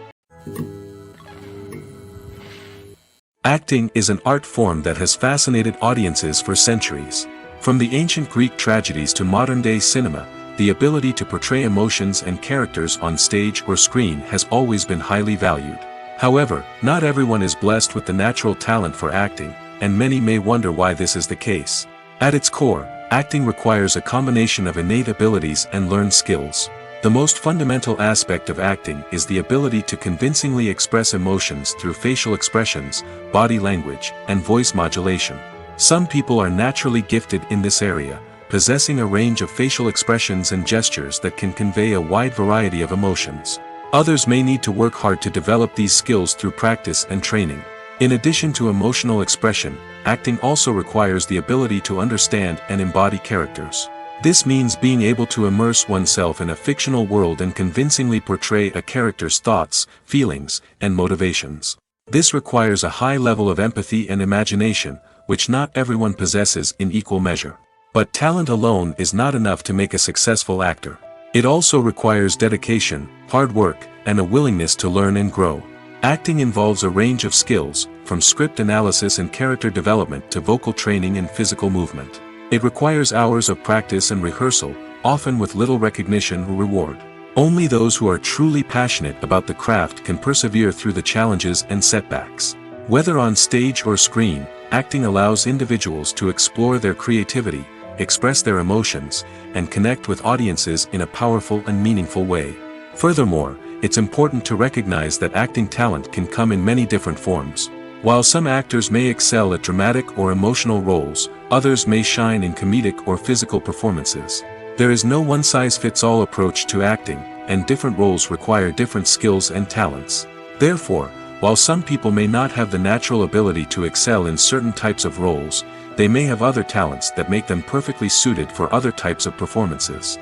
A: Acting is an art form that has fascinated audiences for centuries. From the ancient Greek tragedies to modern-day cinema, the ability to portray emotions and characters on stage or screen has always been highly valued. However, not everyone is blessed with the natural talent for acting, and many may wonder why this is the case. At its core, acting requires a combination of innate abilities and learned skills. The most fundamental aspect of acting is the ability to convincingly express emotions through facial expressions, body language, and voice modulation. Some people are naturally gifted in this area, possessing a range of facial expressions and gestures that can convey a wide variety of emotions. Others may need to work hard to develop these skills through practice and training. In addition to emotional expression, acting also requires the ability to understand and embody characters. This means being able to immerse oneself in a fictional world and convincingly portray a character's thoughts, feelings, and motivations. This requires a high level of empathy and imagination, which not everyone possesses in equal measure. But talent alone is not enough to make a successful actor. It also requires dedication, hard work, and a willingness to learn and grow. Acting involves a range of skills, from script analysis and character development to vocal training and physical movement. It requires hours of practice and rehearsal, often with little recognition or reward. Only those who are truly passionate about the craft can persevere through the challenges and setbacks. Whether on stage or screen, acting allows individuals to explore their creativity, express their emotions, and connect with audiences in a powerful and meaningful way. Furthermore, it's important to recognize that acting talent can come in many different forms. While some actors may excel at dramatic or emotional roles, others may shine in comedic or physical performances. There is no one-size-fits-all approach to acting, and different roles require different skills and talents. Therefore, while some people may not have the natural ability to excel in certain types of roles, they may have other talents that make them perfectly suited for other types of performances.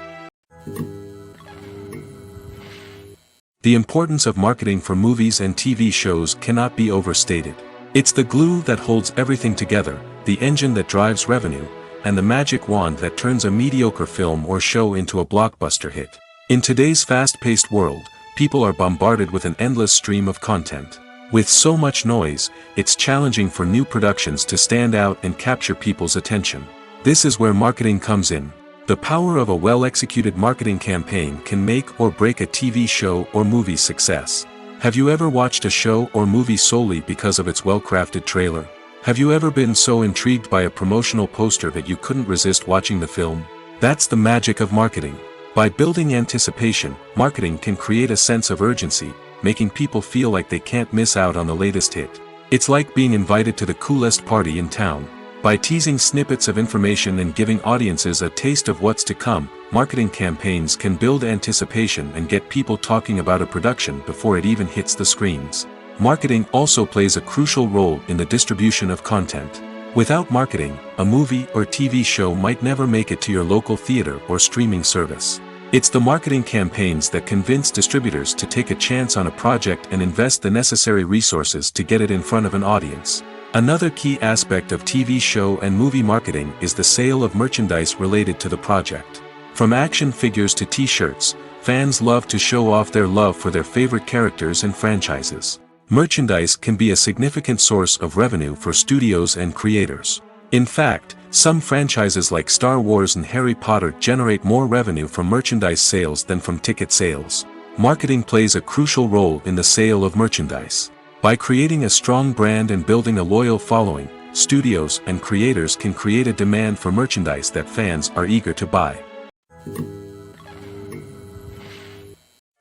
A: The importance of marketing for movies and TV shows cannot be overstated. It's the glue that holds everything together, the engine that drives revenue, and the magic wand that turns a mediocre film or show into a blockbuster hit. In today's fast-paced world, people are bombarded with an endless stream of content. With so much noise, it's challenging for new productions to stand out and capture people's attention. This is where marketing comes in. The power of a well-executed marketing campaign can make or break a TV show or movie's success. Have you ever watched a show or movie solely because of its well-crafted trailer? Have you ever been so intrigued by a promotional poster that you couldn't resist watching the film? That's the magic of marketing. By building anticipation, marketing can create a sense of urgency, making people feel like they can't miss out on the latest hit. It's like being invited to the coolest party in town. By teasing snippets of information and giving audiences a taste of what's to come, marketing campaigns can build anticipation and get people talking about a production before it even hits the screens. Marketing also plays a crucial role in the distribution of content. Without marketing, a movie or TV show might never make it to your local theater or streaming service. It's the marketing campaigns that convince distributors to take a chance on a project and invest the necessary resources to get it in front of an audience. Another key aspect of TV show and movie marketing is the sale of merchandise related to the project. From action figures to t-shirts, fans love to show off their love for their favorite characters and franchises. Merchandise can be a significant source of revenue for studios and creators. In fact, some franchises like Star Wars and Harry Potter generate more revenue from merchandise sales than from ticket sales. Marketing plays a crucial role in the sale of merchandise. By creating a strong brand and building a loyal following, studios and creators can create a demand for merchandise that fans are eager to buy.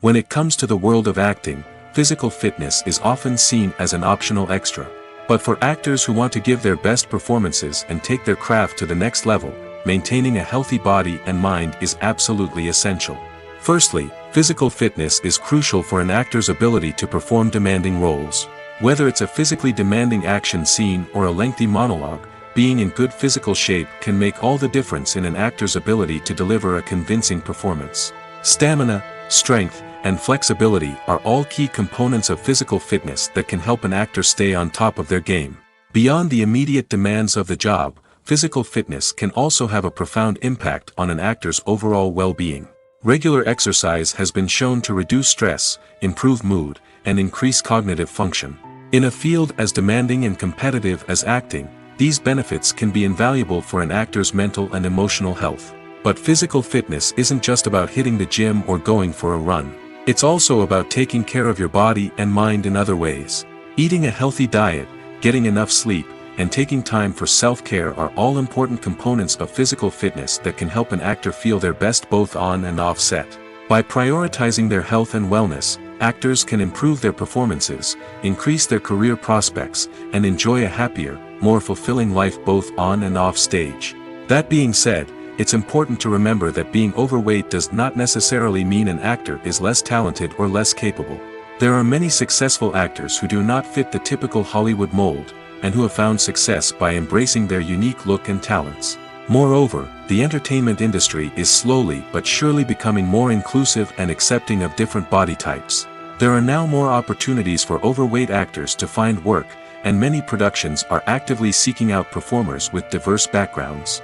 A: When it comes to the world of acting, physical fitness is often seen as an optional extra. But for actors who want to give their best performances and take their craft to the next level, maintaining a healthy body and mind is absolutely essential. Firstly, physical fitness is crucial for an actor's ability to perform demanding roles. Whether it's a physically demanding action scene or a lengthy monologue, being in good physical shape can make all the difference in an actor's ability to deliver a convincing performance. Stamina, strength, and flexibility are all key components of physical fitness that can help an actor stay on top of their game. Beyond the immediate demands of the job, physical fitness can also have a profound impact on an actor's overall well-being. Regular exercise has been shown to reduce stress, improve mood, and increase cognitive function. In a field as demanding and competitive as acting, these benefits can be invaluable for an actor's mental and emotional health. But physical fitness isn't just about hitting the gym or going for a run. It's also about taking care of your body and mind in other ways. Eating a healthy diet, getting enough sleep, and taking time for self-care are all important components of physical fitness that can help an actor feel their best both on and off set. By prioritizing their health and wellness, actors can improve their performances, increase their career prospects, and enjoy a happier, more fulfilling life both on and off stage. That being said, it's important to remember that being overweight does not necessarily mean an actor is less talented or less capable. There are many successful actors who do not fit the typical Hollywood mold, and who have found success by embracing their unique look and talents. Moreover, the entertainment industry is slowly but surely becoming more inclusive and accepting of different body types. There are now more opportunities for overweight actors to find work, and many productions are actively seeking out performers with diverse backgrounds.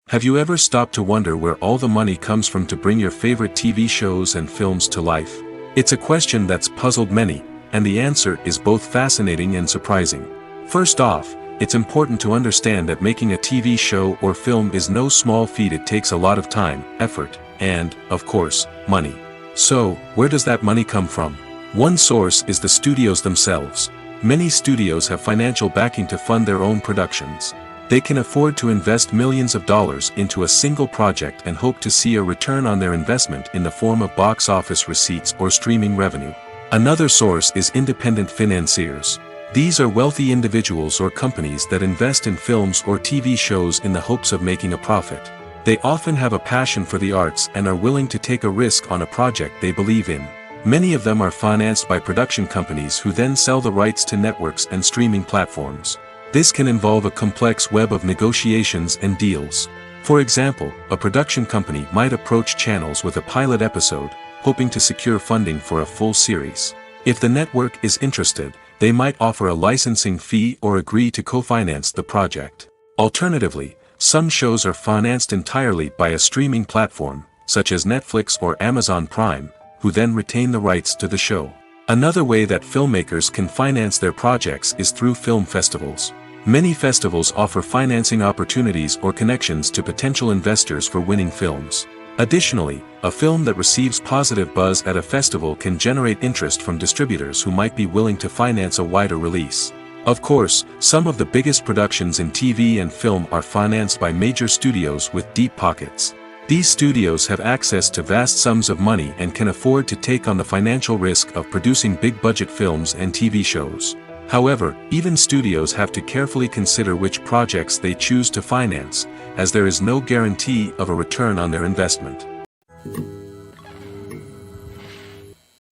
A: Have you ever stopped to wonder where all the money comes from to bring your favorite TV shows and films to life? It's a question that's puzzled many, and the answer is both fascinating and surprising. First off, it's important to understand that making a TV show or film is no small feat. It takes a lot of time, effort, and, of course, money. So, where does that money come from? One source is the studios themselves. Many studios have financial backing to fund their own productions. They can afford to invest millions of dollars into a single project and hope to see a return on their investment in the form of box office receipts or streaming revenue. Another source is independent financiers. These are wealthy individuals or companies that invest in films or TV shows in the hopes of making a profit. They often have a passion for the arts and are willing to take a risk on a project they believe in. Many of them are financed by production companies who then sell the rights to networks and streaming platforms. This can involve a complex web of negotiations and deals. For example, a production company might approach channels with a pilot episode, hoping to secure funding for a full series. If the network is interested, they might offer a licensing fee or agree to co-finance the project. Alternatively, some shows are financed entirely by a streaming platform, such as Netflix or Amazon Prime, who then retain the rights to the show. Another way that filmmakers can finance their projects is through film festivals. Many festivals offer financing opportunities or connections to potential investors for winning films. Additionally, a film that receives positive buzz at a festival can generate interest from distributors who might be willing to finance a wider release. Of course, some of the biggest productions in TV and film are financed by major studios with deep pockets. These studios have access to vast sums of money and can afford to take on the financial risk of producing big-budget films and TV shows. However, even studios have to carefully consider which projects they choose to finance, as there is no guarantee of a return on their investment.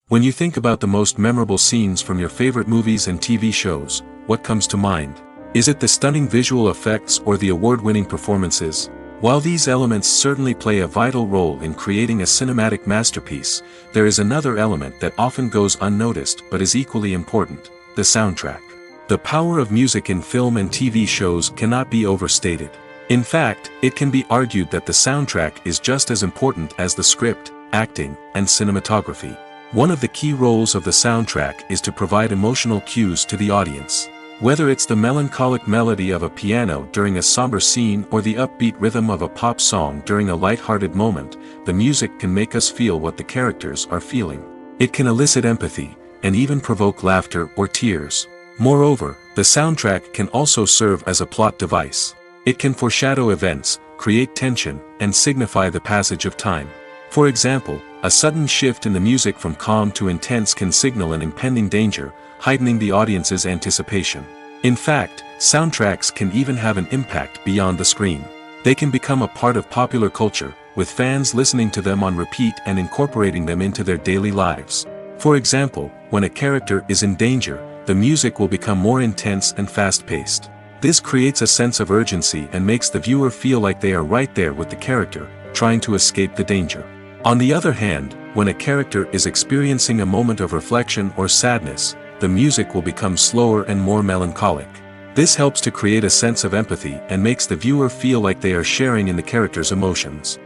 A: When you think about the most memorable scenes from your favorite movies and TV shows, what comes to mind? Is it the stunning visual effects or the award-winning performances? While these elements certainly play a vital role in creating a cinematic masterpiece, there is another element that often goes unnoticed but is equally important: the soundtrack. The power of music in film and TV shows cannot be overstated. In fact, it can be argued that the soundtrack is just as important as the script, acting, and cinematography. One of the key roles of the soundtrack is to provide emotional cues to the audience. Whether it's the melancholic melody of a piano during a somber scene or the upbeat rhythm of a pop song during a light-hearted moment, the music can make us feel what the characters are feeling. It can elicit empathy, and even provoke laughter or tears. Moreover, the soundtrack can also serve as a plot device. It can foreshadow events, create tension, and signify the passage of time. For example, a sudden shift in the music from calm to intense can signal an impending danger, heightening the audience's anticipation. In fact, soundtracks can even have an impact beyond the screen. They can become a part of popular culture, with fans listening to them on repeat and incorporating them into their daily lives. For example, when a character is in danger, the music will become more intense and fast-paced. This creates a sense of urgency and makes the viewer feel like they are right there with the character, trying to escape the danger. On the other hand, when a character is experiencing a moment of reflection or sadness, the music will become slower and more melancholic. This helps to create a sense of empathy and makes the viewer feel like they are sharing in the character's emotions.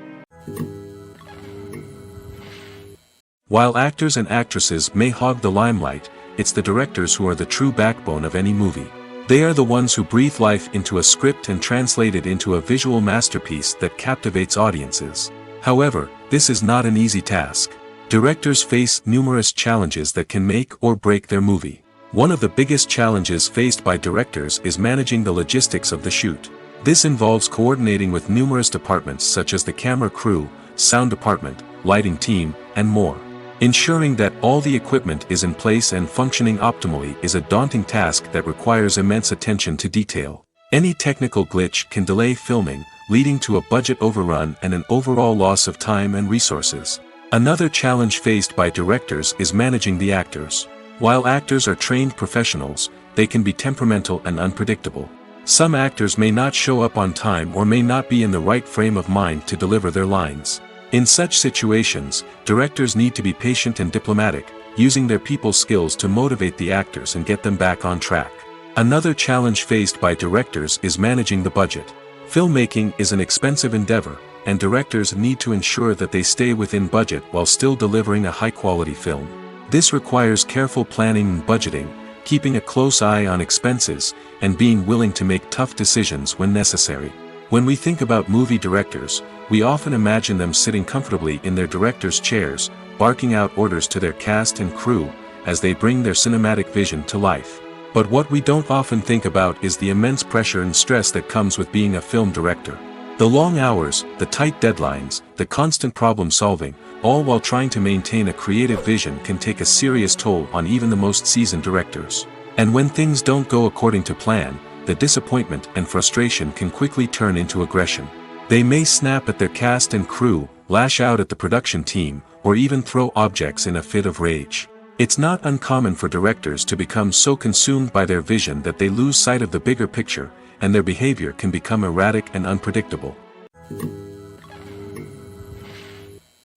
A: While actors and actresses may hog the limelight, it's the directors who are the true backbone of any movie. They are the ones who breathe life into a script and translate it into a visual masterpiece that captivates audiences. However, this is not an easy task. Directors face numerous challenges that can make or break their movie. One of the biggest challenges faced by directors is managing the logistics of the shoot. This involves coordinating with numerous departments such as the camera crew, sound department, lighting team, and more. Ensuring that all the equipment is in place and functioning optimally is a daunting task that requires immense attention to detail. Any technical glitch can delay filming, leading to a budget overrun and an overall loss of time and resources. Another challenge faced by directors is managing the actors. While actors are trained professionals, they can be temperamental and unpredictable. Some actors may not show up on time or may not be in the right frame of mind to deliver their lines. In such situations, directors need to be patient and diplomatic, using their people skills to motivate the actors and get them back on track. Another challenge faced by directors is managing the budget. Filmmaking is an expensive endeavor, and directors need to ensure that they stay within budget while still delivering a high-quality film. This requires careful planning and budgeting, keeping a close eye on expenses, and being willing to make tough decisions when necessary. When we think about movie directors, we often imagine them sitting comfortably in their director's chairs, barking out orders to their cast and crew, as they bring their cinematic vision to life. But what we don't often think about is the immense pressure and stress that comes with being a film director. The long hours, the tight deadlines, the constant problem solving, all while trying to maintain a creative vision can take a serious toll on even the most seasoned directors. And when things don't go according to plan, the disappointment and frustration can quickly turn into aggression. They may snap at their cast and crew, lash out at the production team, or even throw objects in a fit of rage. It's not uncommon for directors to become so consumed by their vision that they lose sight of the bigger picture, and their behavior can become erratic and unpredictable.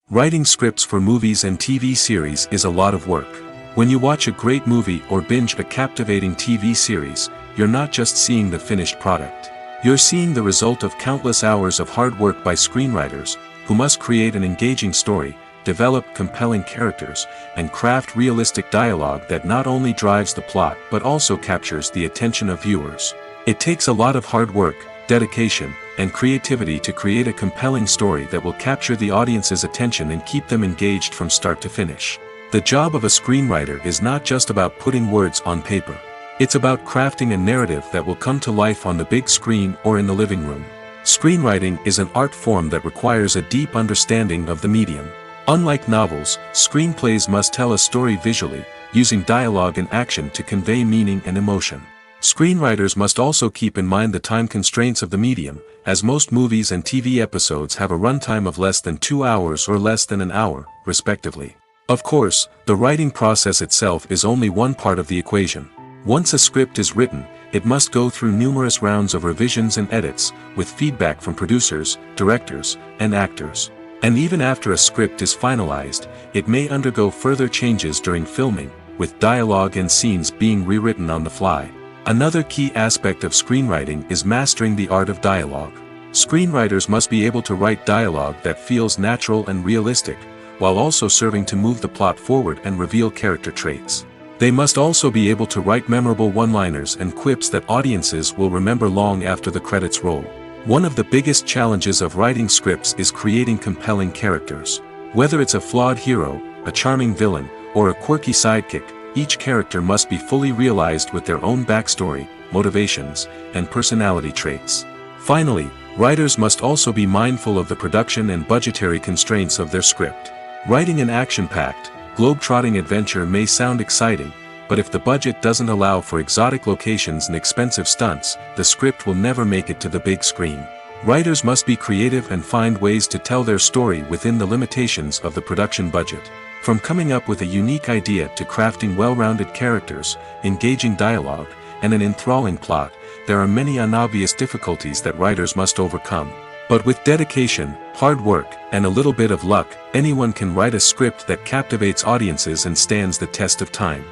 A: Writing scripts for movies and TV series is a lot of work. When you watch a great movie or binge a captivating TV series, you're not just seeing the finished product. You're seeing the result of countless hours of hard work by screenwriters, who must create an engaging story, develop compelling characters, and craft realistic dialogue that not only drives the plot but also captures the attention of viewers. It takes a lot of hard work, dedication, and creativity to create a compelling story that will capture the audience's attention and keep them engaged from start to finish. The job of a screenwriter is not just about putting words on paper. It's about crafting a narrative that will come to life on the big screen or in the living room. Screenwriting is an art form that requires a deep understanding of the medium. Unlike novels, screenplays must tell a story visually, using dialogue and action to convey meaning and emotion. Screenwriters must also keep in mind the time constraints of the medium, as most movies and TV episodes have a runtime of less than 2 hours or less than an hour, respectively. Of course, the writing process itself is only one part of the equation. Once a script is written, it must go through numerous rounds of revisions and edits, with feedback from producers, directors, and actors. And even after a script is finalized, it may undergo further changes during filming, with dialogue and scenes being rewritten on the fly. Another key aspect of screenwriting is mastering the art of dialogue. Screenwriters must be able to write dialogue that feels natural and realistic, while also serving to move the plot forward and reveal character traits. They must also be able to write memorable one-liners and quips that audiences will remember long after the credits roll. One of the biggest challenges of writing scripts is creating compelling characters. Whether it's a flawed hero, a charming villain, or a quirky sidekick, each character must be fully realized with their own backstory, motivations, and personality traits. Finally, writers must also be mindful of the production and budgetary constraints of their script. Writing an action-packed, globe-trotting adventure may sound exciting, but if the budget doesn't allow for exotic locations and expensive stunts, the script will never make it to the big screen. Writers must be creative and find ways to tell their story within the limitations of the production budget. From coming up with a unique idea to crafting well-rounded characters, engaging dialogue, and an enthralling plot, there are many unobvious difficulties that writers must overcome. But with dedication, hard work, and a little bit of luck, anyone can write a script that captivates audiences and stands the test of time.